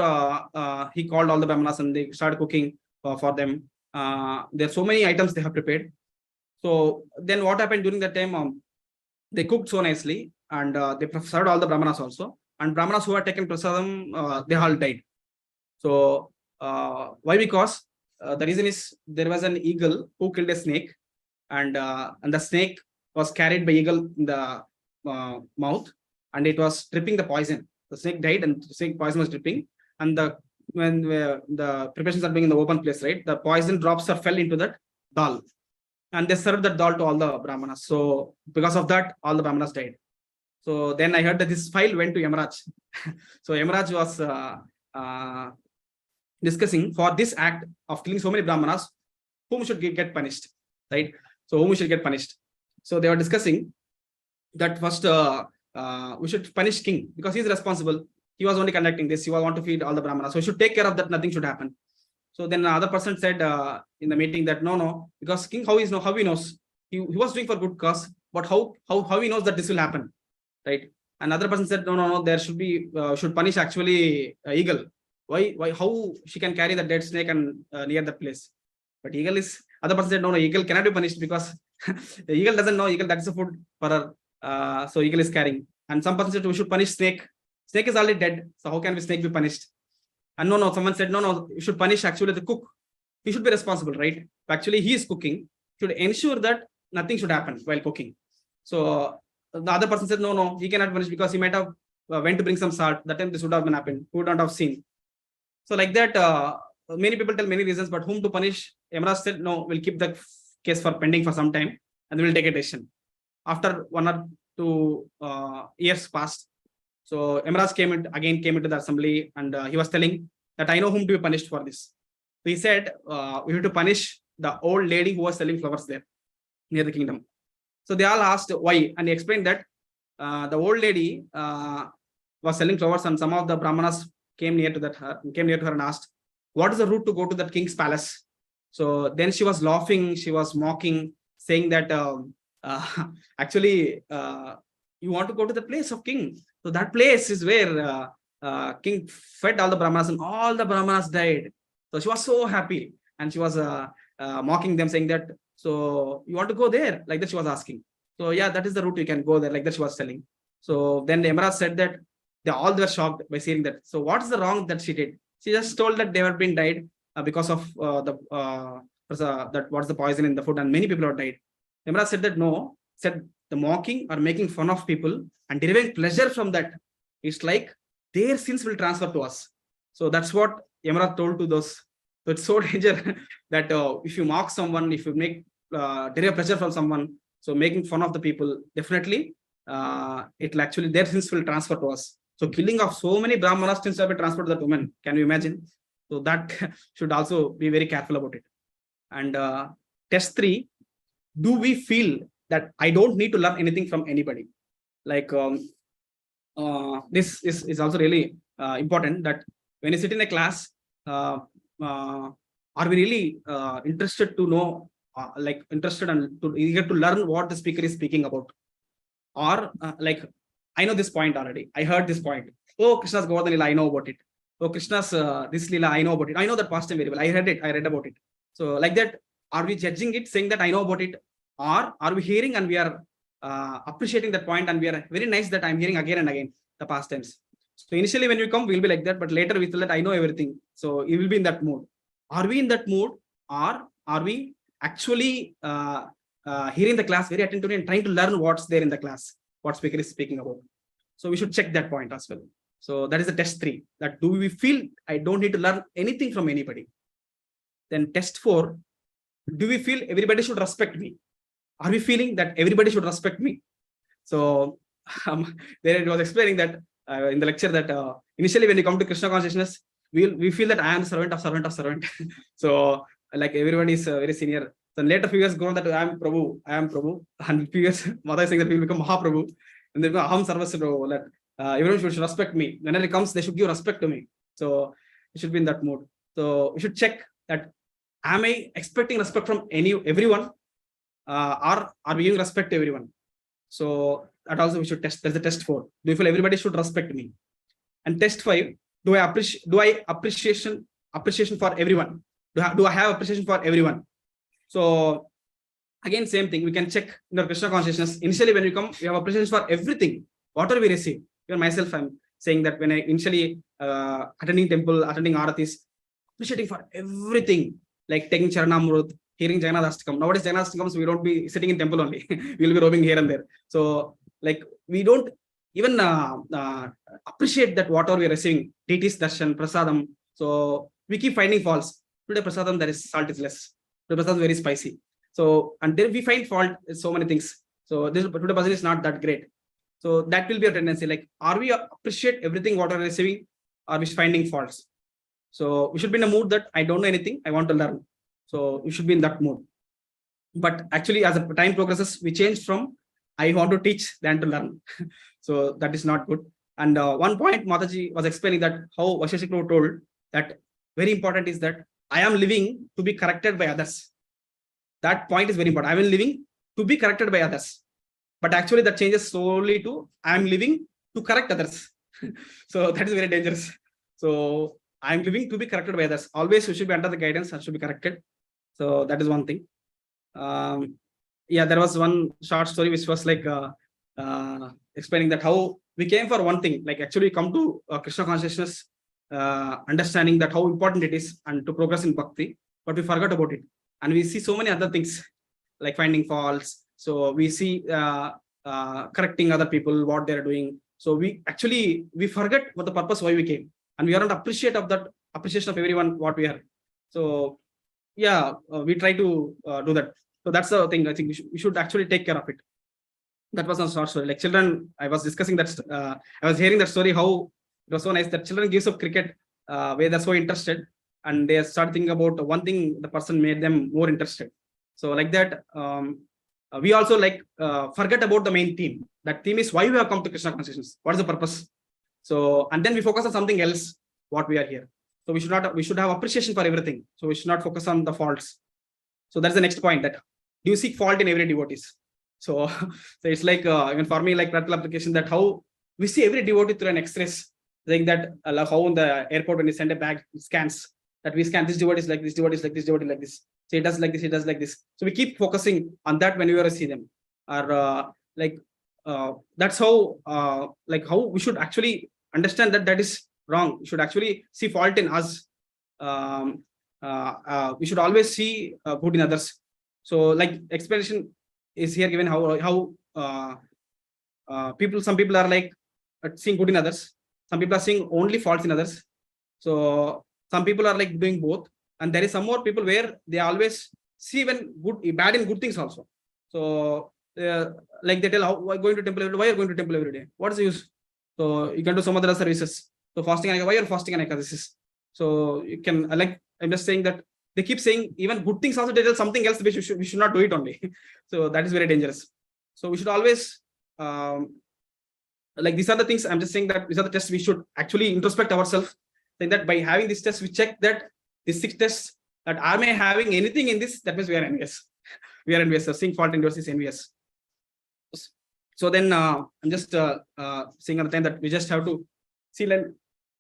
he called all the brahmanas and they started cooking for them. There are so many items they have prepared. So then what happened during that time? They cooked so nicely, and they served all the brahmanas also. And brahmanas who had taken prasadam, they all died. So why? Because the reason is there was an eagle who killed a snake, and the snake was carried by eagle in the mouth, and it was dripping the poison. The snake died, and the snake poison was dripping. And when the preparations are being in the open place, right, the poison drops fell into that dal, and they served that dal to all the brahmanas. So because of that, all the brahmanas died. So then I heard that this file went to Yamaraj. So Yamaraj was discussing for this act of killing so many brahmanas, whom should get punished, right? So whom should get punished? So they were discussing that first we should punish king because he's responsible. He was only conducting this. He was want to feed all the brahmanas, so we should take care of that. Nothing should happen. So then another person said in the meeting that no, because king how he knows he was doing for good cause, but how he knows that this will happen, right? Another person said no, there should be should punish actually eagle. Why how she can carry the dead snake and near the place? But eagle is, other person said no, eagle cannot be punished because the eagle doesn't know eagle, that's the food for her. So eagle is carrying. And some person said we should punish snake. Snake is already dead, so how can snake be punished? And no, someone said no, you should punish actually the cook. He should be responsible, right? Actually, he is cooking, should ensure that nothing should happen while cooking. So the other person said no, he cannot punish because he might have went to bring some salt. That time this would have been happened. Who would not have seen? So like that, many people tell many reasons, but whom to punish? Yamaraj said no, we'll keep the case for pending for some time, and we'll take a decision. After 1 or 2 years passed, so Yamaraj came into the assembly, and he was telling that I know whom to be punished for this. So he said we have to punish the old lady who was selling flowers there near the kingdom. So they all asked why, and he explained that the old lady was selling flowers, and some of the brahmanas came near to her and asked, what is the route to go to that king's palace? So then she was laughing, she was mocking, saying that actually you want to go to the place of king. So that place is where king fed all the brahmanas, and all the brahmanas died. So she was so happy, and she was mocking them, saying that, so you want to go there? Like that she was asking. So yeah, that is the route you can go there. Like that she was telling. So then the Yamaraj said that they all were shocked by seeing that. So what is the wrong that she did? She just told that they were being died because of that what's the poison in the food, and many people have died. Yamaraj said that no, said the mocking or making fun of people and deriving pleasure from that, it's like their sins will transfer to us. So that's what Yamaraj told to those. So it's so dangerous that if you mock someone, if you make derive pleasure from someone, so making fun of the people, definitely it will actually, their sins will transfer to us. So killing of so many brahmanas sins have been transferred to that woman. Can you imagine? So that should also be very careful about it. And test 3, do we feel that I don't need to learn anything from anybody? Like this is also really important, that when you sit in a class, are we really interested to know, interested and eager to learn what the speaker is speaking about? Or like I know this point already. I heard this point. Oh, Krishna's Govardhan Lila, I know about it. Oh, Krishna's this Lila, I know about it. I know that past time very well. I read about it. So like that, are we judging it, saying that I know about it? Or are we hearing and we are appreciating that point, and we are very nice that I'm hearing again and again the past tense. So initially when we come, we'll be like that, but later we feel that I know everything. So you will be in that mood. Are we in that mood, or are we actually hearing the class very attentively and trying to learn what's there in the class, what speaker is speaking about? So we should check that point as well. So that is the test 3. That do we feel I don't need to learn anything from anybody? Then test 4, do we feel everybody should respect me? Are we feeling that everybody should respect me? So there it was explaining that in the lecture that initially when you come to Krishna consciousness, we feel that I am servant of servant of servant. So like everyone is very senior. Then later few years go on that I am Prabhu, and few years Mother is saying that we become Mahaprabhu, and then Aham Sarvasya Prabhu, that everyone should respect me. Whenever it comes, they should give respect to me. So we should be in that mood. So we should check that, am I expecting respect from everyone, or are we giving respect to everyone? So that also we should test. That's the test 4. Do you feel everybody should respect me? And test 5, do I appreciation for everyone? Do I have appreciation for everyone? So again, same thing. We can check in our Krishna consciousness. Initially, when we come, we have appreciation for everything, whatever we receive. Even myself, I'm saying that when I initially attending temple, attending aratis, appreciating for everything, like taking Charanamrut, hearing Jagannathastakam. Nowadays, Jagannathastakams, we don't be sitting in temple only. We'll be roaming here and there. So like we don't even appreciate that whatever we are receiving, deities, darshan, prasadam. So we keep finding faults. Today prasadam, there is salt is less. Today prasadam is very spicy. So and then we find fault in so many things. So this today prasadam is not that great. So that will be a tendency. Like, are we appreciate everything what we are receiving? Are we finding faults? So we should be in a mood that I don't know anything, I want to learn. So we should be in that mood. But actually, as the time progresses, we change from I want to teach than to learn. So that is not good. And one point Mataji was explaining that how Vashishik told that very important is that I am living to be corrected by others. That point is very important. I am living to be corrected by others. But actually that changes slowly to I am living to correct others. So that is very dangerous. So I am living to be corrected by others. Always we should be under the guidance and should be corrected. So that is one thing. Yeah, there was one short story which was like explaining that how we came for one thing, like actually come to Krishna consciousness, understanding that how important it is and to progress in bhakti, but we forgot about it. And we see so many other things like finding faults. So we see correcting other people, what they're doing. So we forget what the purpose why we came, and we aren't appreciation of everyone what we are. So yeah, we try to do that. So that's the thing. I think we should actually take care of it. That was a short story. Like children, I was discussing that. I was hearing that story. How it was so nice that children gives up cricket where they're so interested, and they start thinking about one thing. The person made them more interested. So like that, we also like forget about the main theme. That theme is why we have come to Krishna consciousness. What is the purpose? So and then we focus on something else. What we are here. So we should have appreciation for everything. So we should not focus on the faults. So that's the next point. That do you seek fault in every devotees? So it's like even for me, like practical application, that how we see every devotee through an X-rays, like that like how in the airport when you send a bag, it scans that we scan this devotee is like this, devotee is like this, devotee like this. So it does like this, it does like this. So we keep focusing on that when we ever see them. Or that's how like how we should actually understand that is wrong. We should actually see fault in us. We should always see good in others. So like explanation is here given how some people are like seeing good in others. Some people are seeing only faults in others. So some people are like doing both, and there is some more people where they always see even bad in good things also. So like they tell how going to temple every day. Why are you going to temple every day? What is the use? So you can do some other services. So fasting and why you're fasting and ekadasis. So you can like I'm just saying that they keep saying even good things also they tell something else which we should not do it only. So that is very dangerous. So we should always like these are the things I'm just saying that these are the tests we should actually introspect ourselves. Saying that by having this test we check that these 6 tests that am I having anything in this, that means we are envious. We are envious. So seeing fault in yours is envious. So then I'm just saying at the time that we just have to see like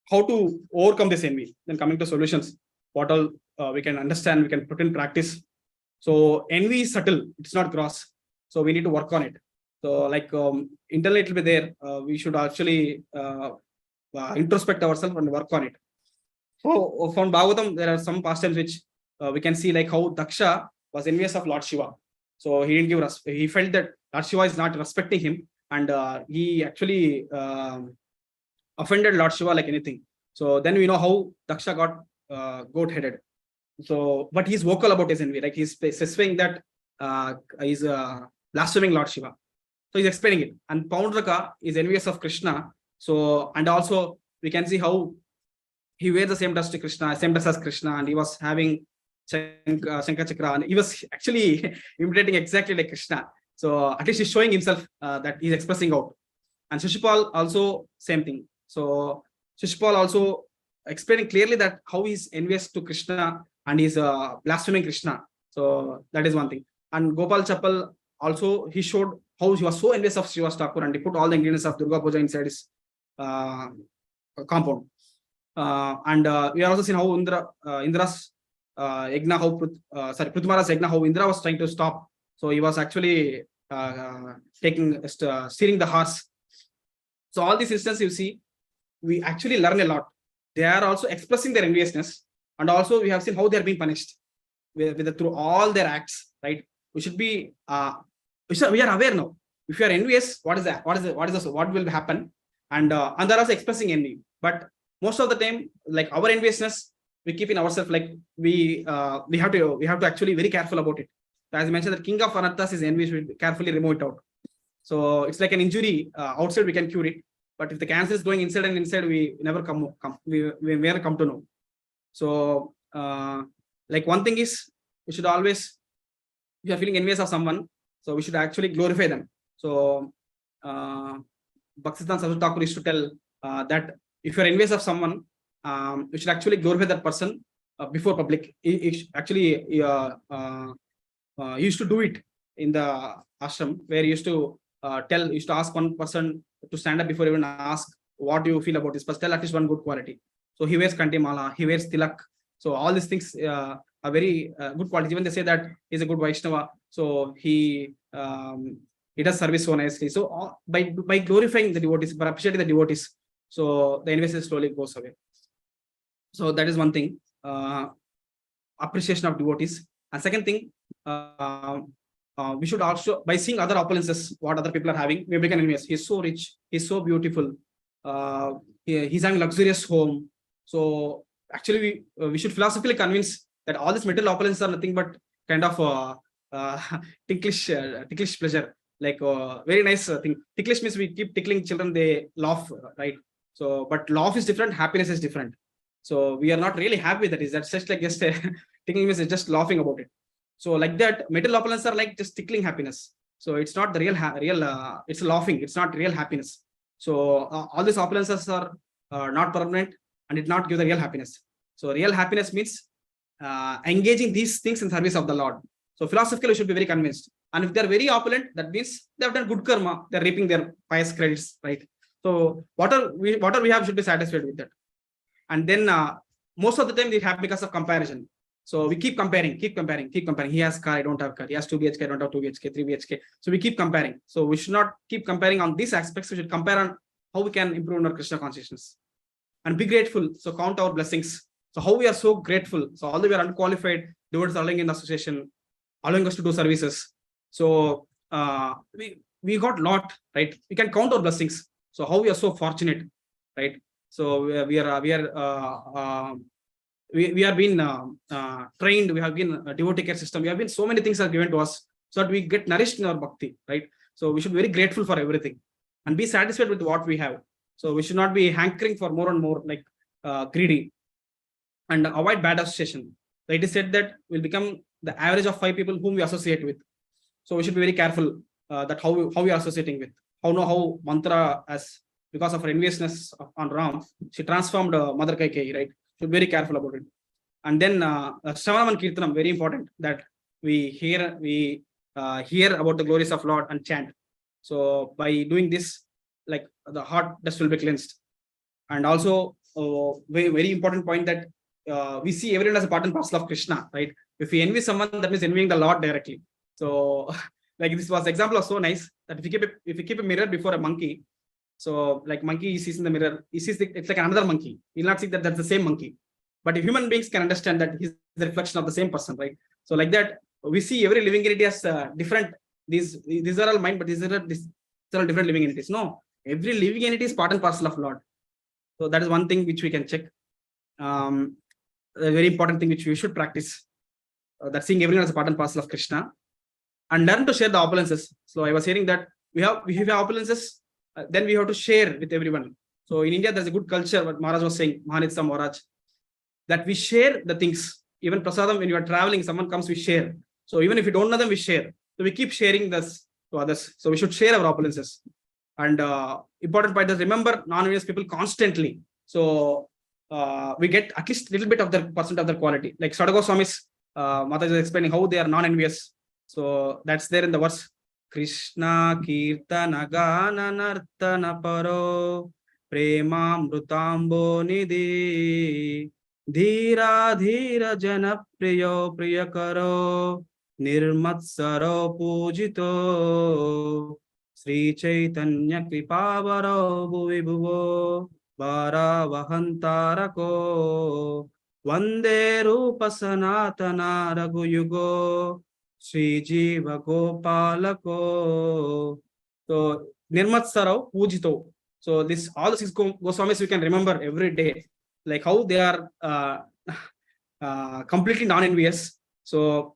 how to overcome this envy. Then coming to solutions, what all we can understand, we can put in practice. So envy is subtle, it's not gross. So we need to work on it. So like internally it will be there. We should actually introspect ourselves and work on it. So from Bhagavatam, there are some pastimes which we can see like how Daksha was envious of Lord Shiva. So he didn't give he felt that Lord Shiva is not respecting him, and he actually offended Lord Shiva like anything. So then we know how Daksha got goat-headed. So, but he's vocal about his envy, like he's specifying that he's blaspheming Lord Shiva. So he's explaining it. And Paundraka is envious of Krishna. So, and also we can see how he wears the same dress to Krishna, same dress as Krishna, and he was having Shankar Chakra, and he was actually imitating exactly like Krishna. So at least he's showing himself that he's expressing out. And Shishupal also same thing. So Shishupal also explaining clearly that how he's envious to Krishna and he's blaspheming Krishna. So that is one thing. And Gopal Chappal also, he showed how he was so envious of Shiva Thakur, and he put all the ingredients of Durga Puja inside his compound. And we are also seen how Indra's Yagna, how Prithumara's Yagna, how Indra was trying to stop. So he was actually steering the horse. So all these instances you see, we actually learn a lot. They are also expressing their enviousness, and also we have seen how they are being punished through all their acts. Right? We should be we are aware now. If you are envious, what is that? What will happen? And they're also expressing envy. But most of the time, like our enviousness, we keep in ourselves. Like we have to actually very careful about it. So as I mentioned, the king of anarthas is envy. We should carefully remove it out. So it's like an injury outside we can cure it, but if the cancer is going inside and inside, we never we never come to know. So like one thing is, we should always, if you are feeling envious of someone, so we should actually glorify them. So Bhaktisiddhanta Saraswati Thakur used to tell that if you are envious of someone, you should actually glorify that person before public. He actually used to do it in the ashram, where he used to used to ask one person to stand up before even ask what do you feel about this person, tell at least one good quality. So he wears Kantimala, he wears Tilak. So all these things are very good qualities. Even they say that he's a good Vaishnava. So he does service so nicely. So by glorifying the devotees, by appreciating the devotees, so the enviousness slowly goes away. So that is one thing, appreciation of devotees. And second thing, we should also, by seeing other opulences, what other people are having, we become envious. He's so rich, he's so beautiful, he's having luxurious home. So actually, we should philosophically convince that all these material opulences are nothing but kind of ticklish pleasure. Like very nice thing. Ticklish means we keep tickling children, they laugh, right? So, but laugh is different, happiness is different. So we are not really happy with that. That's just like just tickling means just laughing about it. So like that, material opulences are like just tickling happiness. So it's not the real, it's laughing. It's not real happiness. So all these opulences are not permanent, and it not give the real happiness. So real happiness means engaging these things in service of the Lord. So philosophically, we should be very convinced. And if they're very opulent, that means they have done good karma. They're reaping their pious credits, right? So whatever we have should be satisfied with that. And then most of the time they have because of comparison. So we keep comparing. He has car, I don't have car. He has 2 BHK, I don't have 2 BHK, 3 BHK. So we keep comparing. So we should not keep comparing on these aspects. We should compare on how we can improve our Krishna consciousness. And be grateful. So count our blessings. So how we are so grateful. So although we are unqualified, devotees are allowing in the association, allowing us to do services. So we got lot, right? We can count our blessings. So how we are so fortunate, right? So we are been trained. We have been a devotee care system. We have been, so many things are given to us so that we get nourished in our bhakti, right? So we should be very grateful for everything and be satisfied with what we have. So we should not be hankering for more and more, like greedy, and avoid bad association. So it is said that we'll become the average of 5 people whom we associate with. So we should be very careful that how we are associating with. How Mantra, as because of her enviousness on Ram, she transformed Mother Kaikeyi, right? So very careful about it. And then Shravanam and Kirtanam, very important that we hear about the glories of Lord and chant. So by doing this, like the heart dust will be cleansed. And also very, very important point that we see everyone as a part and parcel of Krishna, right? If we envy someone, that means envying the Lord directly. So like this was example was so nice that if you keep a mirror before a monkey, so like monkey he sees in the mirror, he sees it's like another monkey. He'll not see that that's the same monkey. But if human beings can understand that he's the reflection of the same person, right? So like that, we see every living entity as different. These are all mine, but these are all different living entities. No, every living entity is part and parcel of Lord. So that is one thing which we can check. A very important thing which we should practice. That seeing everyone as a part and parcel of Krishna, and learn to share the opulences. So I was hearing that we have opulences, then we have to share with everyone. So in India, there's a good culture. What Maharaj was saying, Nityam Maharaj, that we share the things. Even prasadam, when you are traveling, someone comes, we share. So even if you don't know them, we share. So we keep sharing this to others. So we should share our opulences. And important point is remember non-envious people constantly. So we get at least a little bit of the percent of their quality. Like Sada Goswami's Mata is explaining how they are non-envious. So that's there in the verse. Krishna Kirtana Gana Nartana Paro Prema Mrutambo Nidhi Dhira Dhira Jana Priyo Priyakaro Nirmatsaro Pujito Sri Chaitanya Kripavaro Bhuvi Bhuvo Vara Vahantarako Vande Rupa Sanatana Raghuyugo Sri Jiva Gopalako. So Nirmatsarao Pujito. So this all the 6 Goswamis we can remember every day, like how they are completely non-envious. So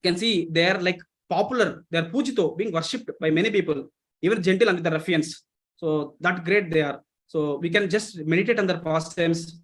you can see they are like popular, they are Pujito, being worshipped by many people, even gentle and the ruffians. So that great they are. So we can just meditate on their pastimes,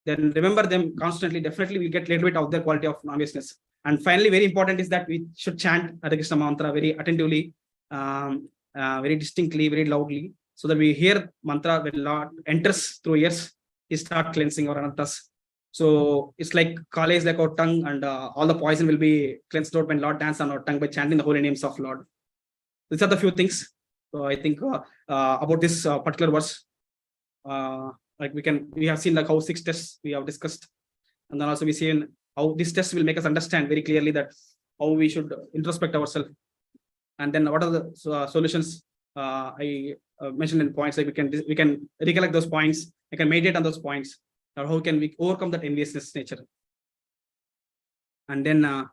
then remember them constantly. Definitely we'll get a little bit of their quality of non-enviousness. And finally, very important is that we should chant Hare Krishna mantra very attentively, very distinctly, very loudly, so that we hear mantra when Lord enters through ears, he start cleansing our anarthas. So it's like college like our tongue, and all the poison will be cleansed out when Lord dances on our tongue by chanting the holy names of Lord. These are the few things. So I think about this particular verse, like we have seen like how 6 tests we have discussed, and then also we see how this test will make us understand very clearly that how we should introspect ourselves, and then what are the solutions I mentioned in points. Like we can recollect those points. I can meditate on those points. Or how can we overcome that enviousness nature? And then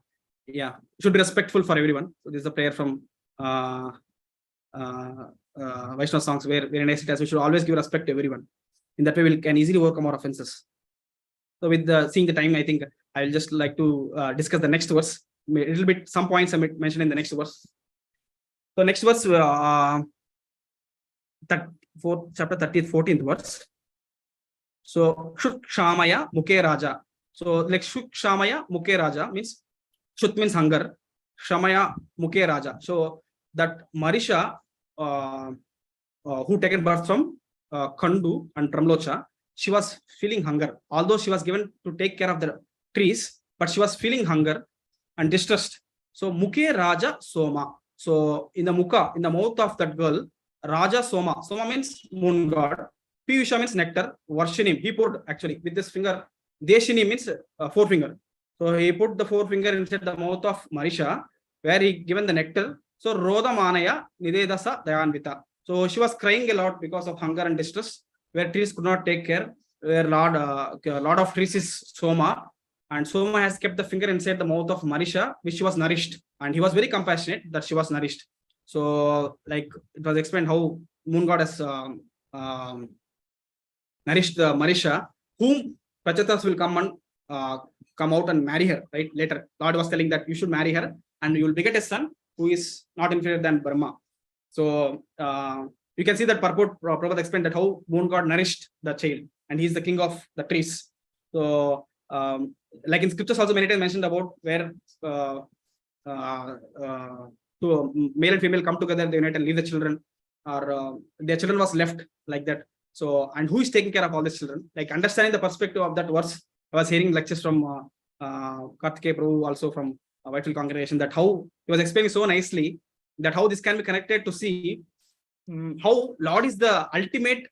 should be respectful for everyone. So this is a prayer from Vaishnava songs where very nice it has. We should always give respect to everyone. In that way, we can easily overcome our offenses. So with seeing the time, I think I will just like to discuss the next verse. A little bit, some points I mentioned in the next verse. So next verse, that chapter 30th, 14th verse. So Shuk Shamaya Mukhe Raja. So like Shuk Shamaya Mukhe Raja means Shut means hunger. Shamaya Mukhe Raja. So that Marisha who taken birth from Kandu and Tramlocha, she was feeling hunger. Although she was given to take care of the trees, but she was feeling hunger and distressed. So Mukhe Raja Soma. So in the mukha, in the mouth of that girl, Raja Soma. Soma means moon god. Piyusha means nectar. Varshinim. He put actually with this finger. Deshini means forefinger. So he put the forefinger inside the mouth of Marisha, where he given the nectar. So Roda Manaya Nidedasa Dayanvita. So she was crying a lot because of hunger and distress, where trees could not take care. Where Lord of trees is Soma, and Soma has kept the finger inside the mouth of Marisha, which she was nourished, and he was very compassionate that she was nourished. So like it was explained how moon god has nourished the Marisha, whom Prachatas will come and come out and marry her, right? Later, Lord was telling that you should marry her and you will beget a son who is not inferior than Brahma. So you can see that purport. Prabhupada explained that how moon god nourished the child, and he is the king of the trees. So like in scriptures also many times mentioned about where so male and female come together, they unite and leave the children, or their children was left like that. So, and who is taking care of all these children? Like understanding the perspective of that verse, I was hearing lectures from Kartikeya Prabhu, also from Whitefield congregation, that how he was explaining so nicely that how this can be connected to see how Lord is the ultimate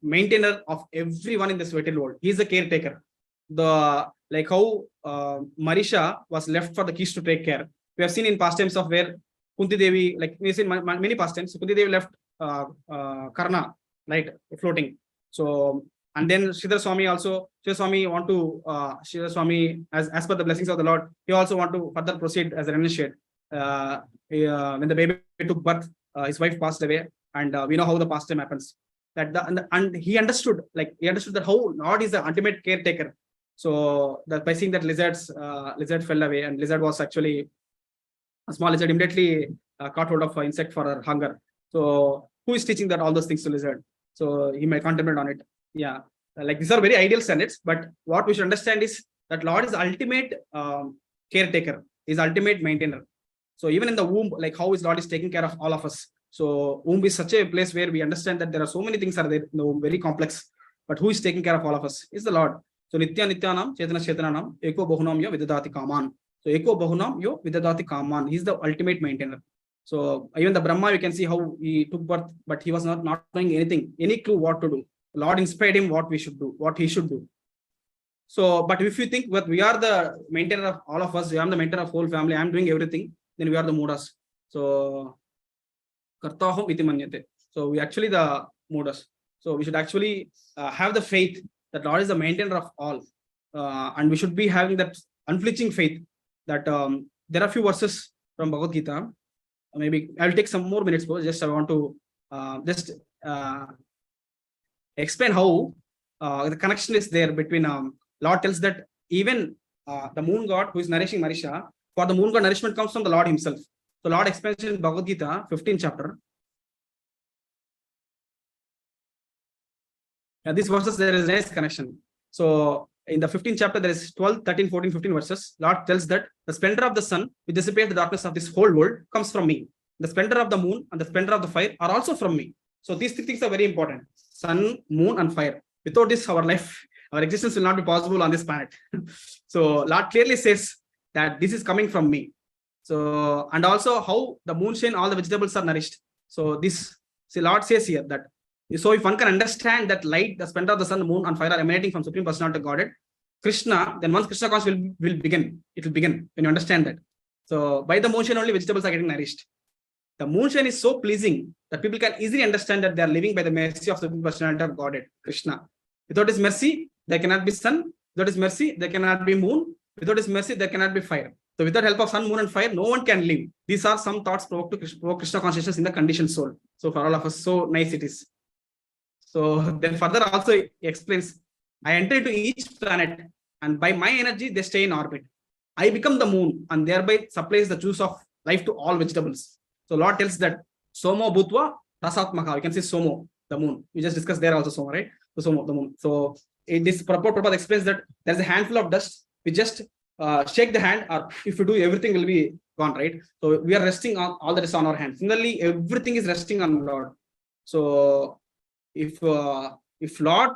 maintainer of everyone in this material world. He is the caretaker. The like how Marisha was left for the keys to take care. We have seen in past times of where Kunti Devi, like we have seen many past times, Kunti Devi left Karna, right, floating. So, and then Sridhar Swami also, Sridhar Swami want to, Sridhar Swami, as per the blessings of the Lord, he also want to further proceed as an initiate. When the baby took birth, his wife passed away, and we know how the past time happens. That and he understood that how Lord is the ultimate caretaker. So that by seeing that lizard fell away, and lizard was actually a small lizard, immediately caught hold of an insect for her hunger. So who is teaching that all those things to lizard? So he may contemplate on it. Yeah, like these are very ideal standards, but what we should understand is that Lord is the ultimate caretaker, is ultimate maintainer. So even in the womb, like how is Lord is taking care of all of us. So womb is such a place where we understand that there are so many things are there in the womb, very complex. But who is taking care of all of us is the Lord. So Nitya Nityanam, Chetana Chetananam, Eko Bahunam Yo Vidadati Kaman. So Eko Bahunam Yo Vidadati Kaman. He's the ultimate maintainer. So even the Brahma, you can see how he took birth, but he was not knowing anything, any clue what to do. Lord inspired him what we should do, what he should do. So, but if you think that we are the maintainer of all of us, I am the maintainer of whole family, I am doing everything, then we are the Mudas. So, Kartaham iti manyate. So we actually the Mudas. So we should actually have the faith that Lord is the maintainer of all. And we should be having that unflinching faith that there are a few verses from Bhagavad Gita. Maybe I'll take some more minutes, but just I want to explain how the connection is there between Lord tells that even the moon god who is nourishing Marisha, for the moon god nourishment comes from the Lord himself. So Lord explains in Bhagavad Gita 15th chapter. These verses there is a nice connection. So in the 15th chapter there is 12, 13, 14, 15 verses. Lord tells that the splendor of the sun which dissipates the darkness of this whole world comes from me. The splendor of the moon and the splendor of the fire are also from me. So these three things are very important: sun, moon, and fire. Without this, our life, our existence will not be possible on this planet. So Lord clearly says that this is coming from me. So, and also how the moonshine, all the vegetables are nourished. So this, see, Lord says here that, so if one can understand that light, the splendor of the sun, the moon, and fire are emanating from Supreme Personality of Godhead, Krishna, then once Krishna consciousness will begin. It will begin when you understand that. So by the moonshine only vegetables are getting nourished. The moonshine is so pleasing that people can easily understand that they are living by the mercy of the Supreme Personality of Godhead, Krishna. Without his mercy, there cannot be sun. Without his mercy, there cannot be moon. Without his mercy, there cannot be fire. So without help of sun, moon, and fire, no one can live. These are some thoughts provoked to provoke Krishna consciousness in the conditioned soul. So for all of us, so nice it is. So then further also he explains, I enter into each planet and by my energy, they stay in orbit. I become the moon and thereby supplies the juice of life to all vegetables. So Lord tells that Somo Bhutva Rasatmaka. You can say Somo, the moon. We just discussed there also Somo, right? So Somo, the moon. So in this Prabhupada explains that there's a handful of dust. We just shake the hand, or if you do, everything will be gone, right? So we are resting on all that is on our hands. Similarly, everything is resting on Lord. So if Lord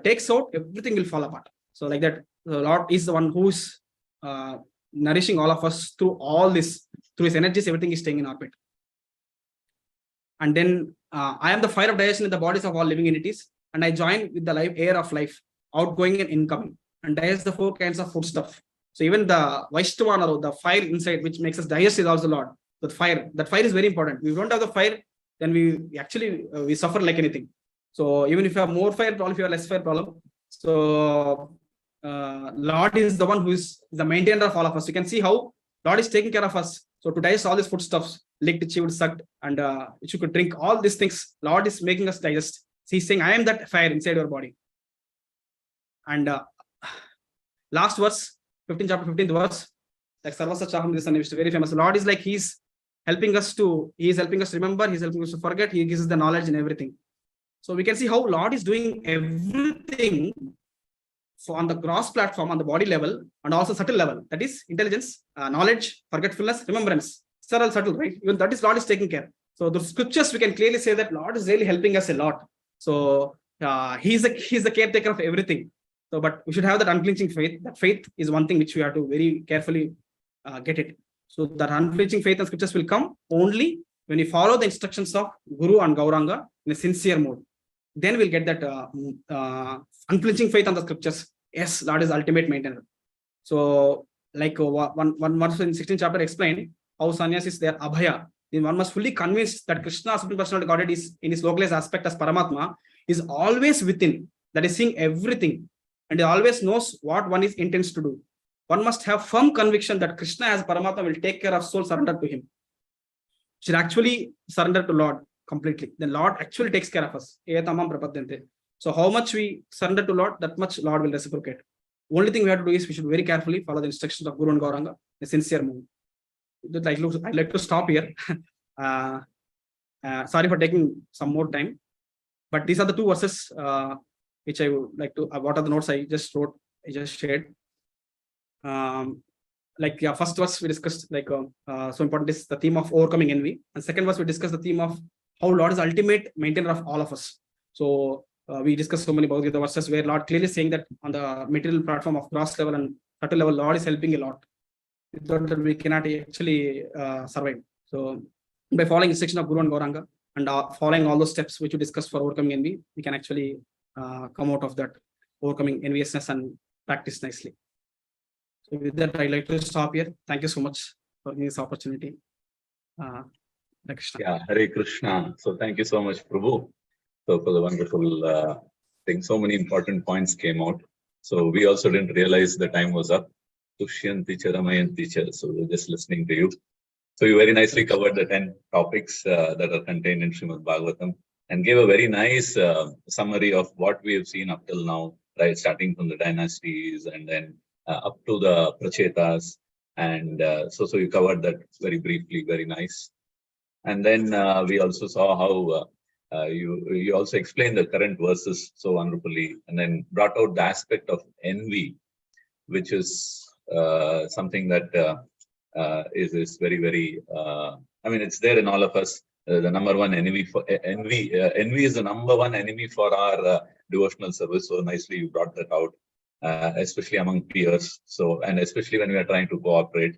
takes out, everything will fall apart. So like that, the Lord is the one who's nourishing all of us through all this, through his energies, everything is staying in orbit. And then I am the fire of digestion in the bodies of all living entities, and I join with the life air of life, outgoing and incoming, and digest the 4 kinds of food stuff. So even the Vaishtavana, or the fire inside, which makes us digest, is also Lord. That fire is very important. If we don't have the fire, then we actually we suffer like anything. So even if you have more fire problem, if you have less fire problem, so Lord is the one who is the maintainer of all of us. You can see how Lord is taking care of us. So to digest all these foodstuffs, licked, chewed, sucked, and if you could drink all these things, Lord is making us digest. So he's saying, I am that fire inside your body. And last verse, 15th chapter, 15th verse, like Sarvasa Chaham, this is very famous. Lord is like he is helping us to remember, he's helping us to forget, he gives us the knowledge and everything. So we can see how Lord is doing everything on the gross platform, on the body level, and also subtle level. That is intelligence, knowledge, forgetfulness, remembrance. Subtle, right? Even that is Lord is taking care. So the scriptures, we can clearly say that Lord is really helping us a lot. So he's the caretaker of everything. So, but we should have that unflinching faith. That faith is one thing which we have to very carefully get it. So that unflinching faith and scriptures will come only when we follow the instructions of Guru and Gauranga in a sincere mode, then we'll get that unflinching faith on the scriptures. Yes, Lord is ultimate maintainer. So like one verse in 16th chapter explained how sannyas is their abhaya. Then one must fully convinced that Krishna, supreme personality Godhead, is in his localized aspect as Paramatma, is always within, that is seeing everything, and he always knows what one is intends to do. One must have firm conviction that Krishna as Paramatma will take care of soul surrender to him. Should actually surrender to Lord completely. Then Lord actually takes care of us. So how much we surrender to Lord, that much Lord will reciprocate. Only thing we have to do is we should very carefully follow the instructions of Guru and Gauranga, a sincere move. I'd like to stop here. Sorry for taking some more time, but these are the two verses which I would like to. What are the notes I just wrote? I just shared. First verse we discussed so important is the theme of overcoming envy, and second verse we discussed the theme of how Lord is ultimate maintainer of all of us. So we discussed so many Bhagavata verses where Lord clearly saying that on the material platform of gross level and subtle level, Lord is helping a lot. Without that, we cannot actually survive. So by following instruction of Guru and Gauranga and following all those steps which we discussed for overcoming envy, we can actually come out of that overcoming enviousness and practice nicely. So with that, I'd like to stop here. Thank you so much for this opportunity. Yeah, Hare Krishna. So thank you so much, Prabhu. So for the wonderful thing, so many important points came out. So we also didn't realize the time was up. Tushyanti Charamayanti Cha. So we're just listening to you. So you very nicely covered the 10 topics that are contained in Srimad Bhagavatam and gave a very nice summary of what we have seen up till now, right? Starting from the dynasties and then up to the Prachetas. And so you covered that very briefly, very nice. And then we also saw how you also explained the current verses so wonderfully, and then brought out the aspect of envy, which is something that is very, very, I mean, it's there in all of us. The number one enemy for envy is the number one enemy for our devotional service. So nicely you brought that out, especially among peers. So, and especially when we are trying to cooperate.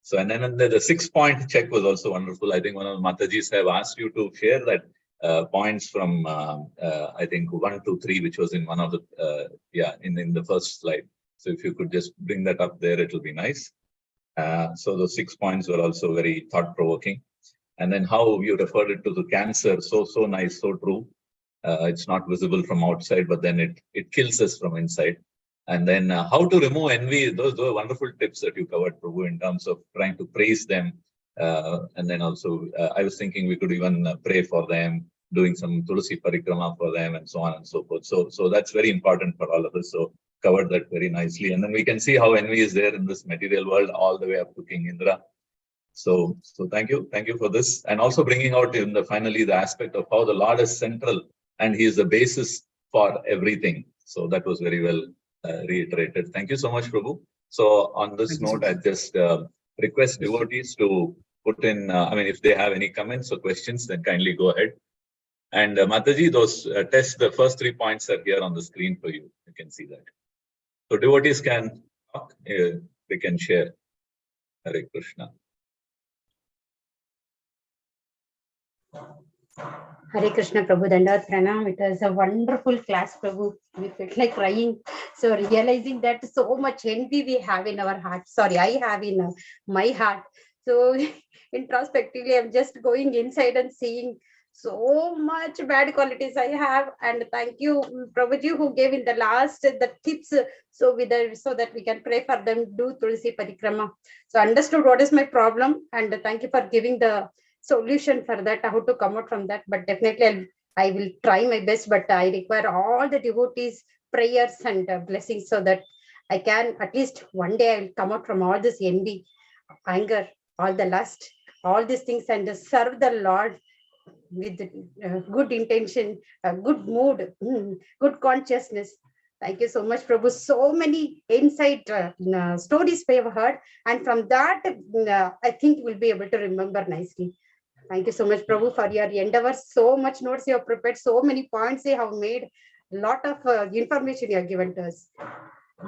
So, and then the 6-point check was also wonderful. I think one of the Matajis have asked you to share that points from, I think 1 to 3, which was in one of the, in the first slide. So if you could just bring that up there, it will be nice. So those 6 points were also very thought-provoking. And then how you referred it to the cancer, so nice, so true. It's not visible from outside, but then it kills us from inside. And then how to remove envy, those were wonderful tips that you covered, Prabhu, in terms of trying to praise them. And then also, I was thinking we could even pray for them, doing some Tulsi Parikrama for them, and so on and so forth. So that's very important for all of us. So covered that very nicely. And then we can see how envy is there in this material world all the way up to King Indra. So thank you for this. And also bringing out in the finally the aspect of how the Lord is central and he is the basis for everything. So that was very well reiterated. Thank you so much, Prabhu. So on this note, I just request devotees to put in, I mean, if they have any comments or questions, then kindly go ahead. And Mataji, those the first 3 points are here on the screen for you. You can see that. So devotees can talk, they can share. Hare Krishna. Hare Krishna, Prabhu, Dandavat Pranam. It was a wonderful class, Prabhu. We felt like crying. So realizing that so much envy we have in our heart. Sorry, I have in my heart. So introspectively, I'm just going inside and seeing so much bad qualities I have. And thank you, Prabhuji, who gave in the last the tips. So that we can pray for them, do Tulsi Parikrama. So understood what is my problem. And thank you for giving the solution for that, how to come out from that. But definitely I will try my best, but I require all the devotees prayers and blessings so that I can at least one day I'll come out from all this envy, anger, all the lust, all these things, and serve the Lord with good intention, good mood, good consciousness. Thank you so much, Prabhu. So many insight stories we have heard, and from that I think we'll be able to remember nicely. Thank you so much, Prabhu, for your endeavors. So much notes you have prepared, so many points you have made, a lot of information you have given to us.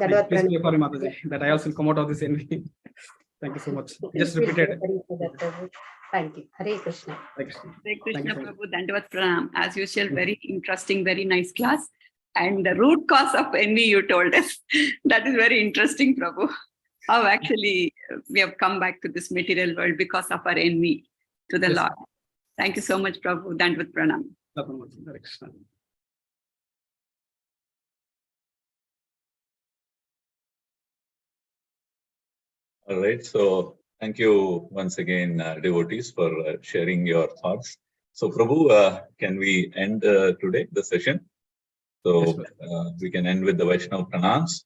That I also come out of this envy. Thank you so much. Just repeated. Thank you. Hare Krishna. Hare Krishna. Hare Thank Krishna you so much. Prabhu, Dandavat Pranam. As usual, very interesting, very nice class. And the root cause of envy you told us. That is very interesting, Prabhu. How actually we have come back to this material world because of our envy to the Yes. Lord. Thank you so much, Prabhu. Dandavat Pranam. Hare Krishna. All right. So thank you once again, devotees, for sharing your thoughts. So Prabhu, can we end today the session? So we can end with the Vaishnava pranams.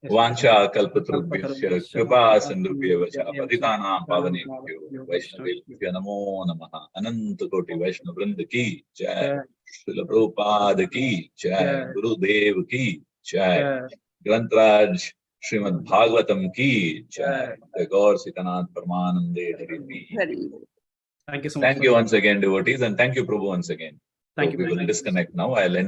Vancha kalpatrubhyasya kripa sindhubhyavacha patitanam pavanebhyo Vaishnavebhyo namo namaha. Ananta koti Vaishnava vrinda ki jai. Srila Prabhupada ki jai. Gurudev ki jai. Grantraj Srimad Bhagavatam ki jai. The Gaur Sikanath Paramanande Hari. Very Thank you so much. Thank you once again, devotees, and thank you, Prabhu, once again. Thank So you. we will disconnect now. I'll end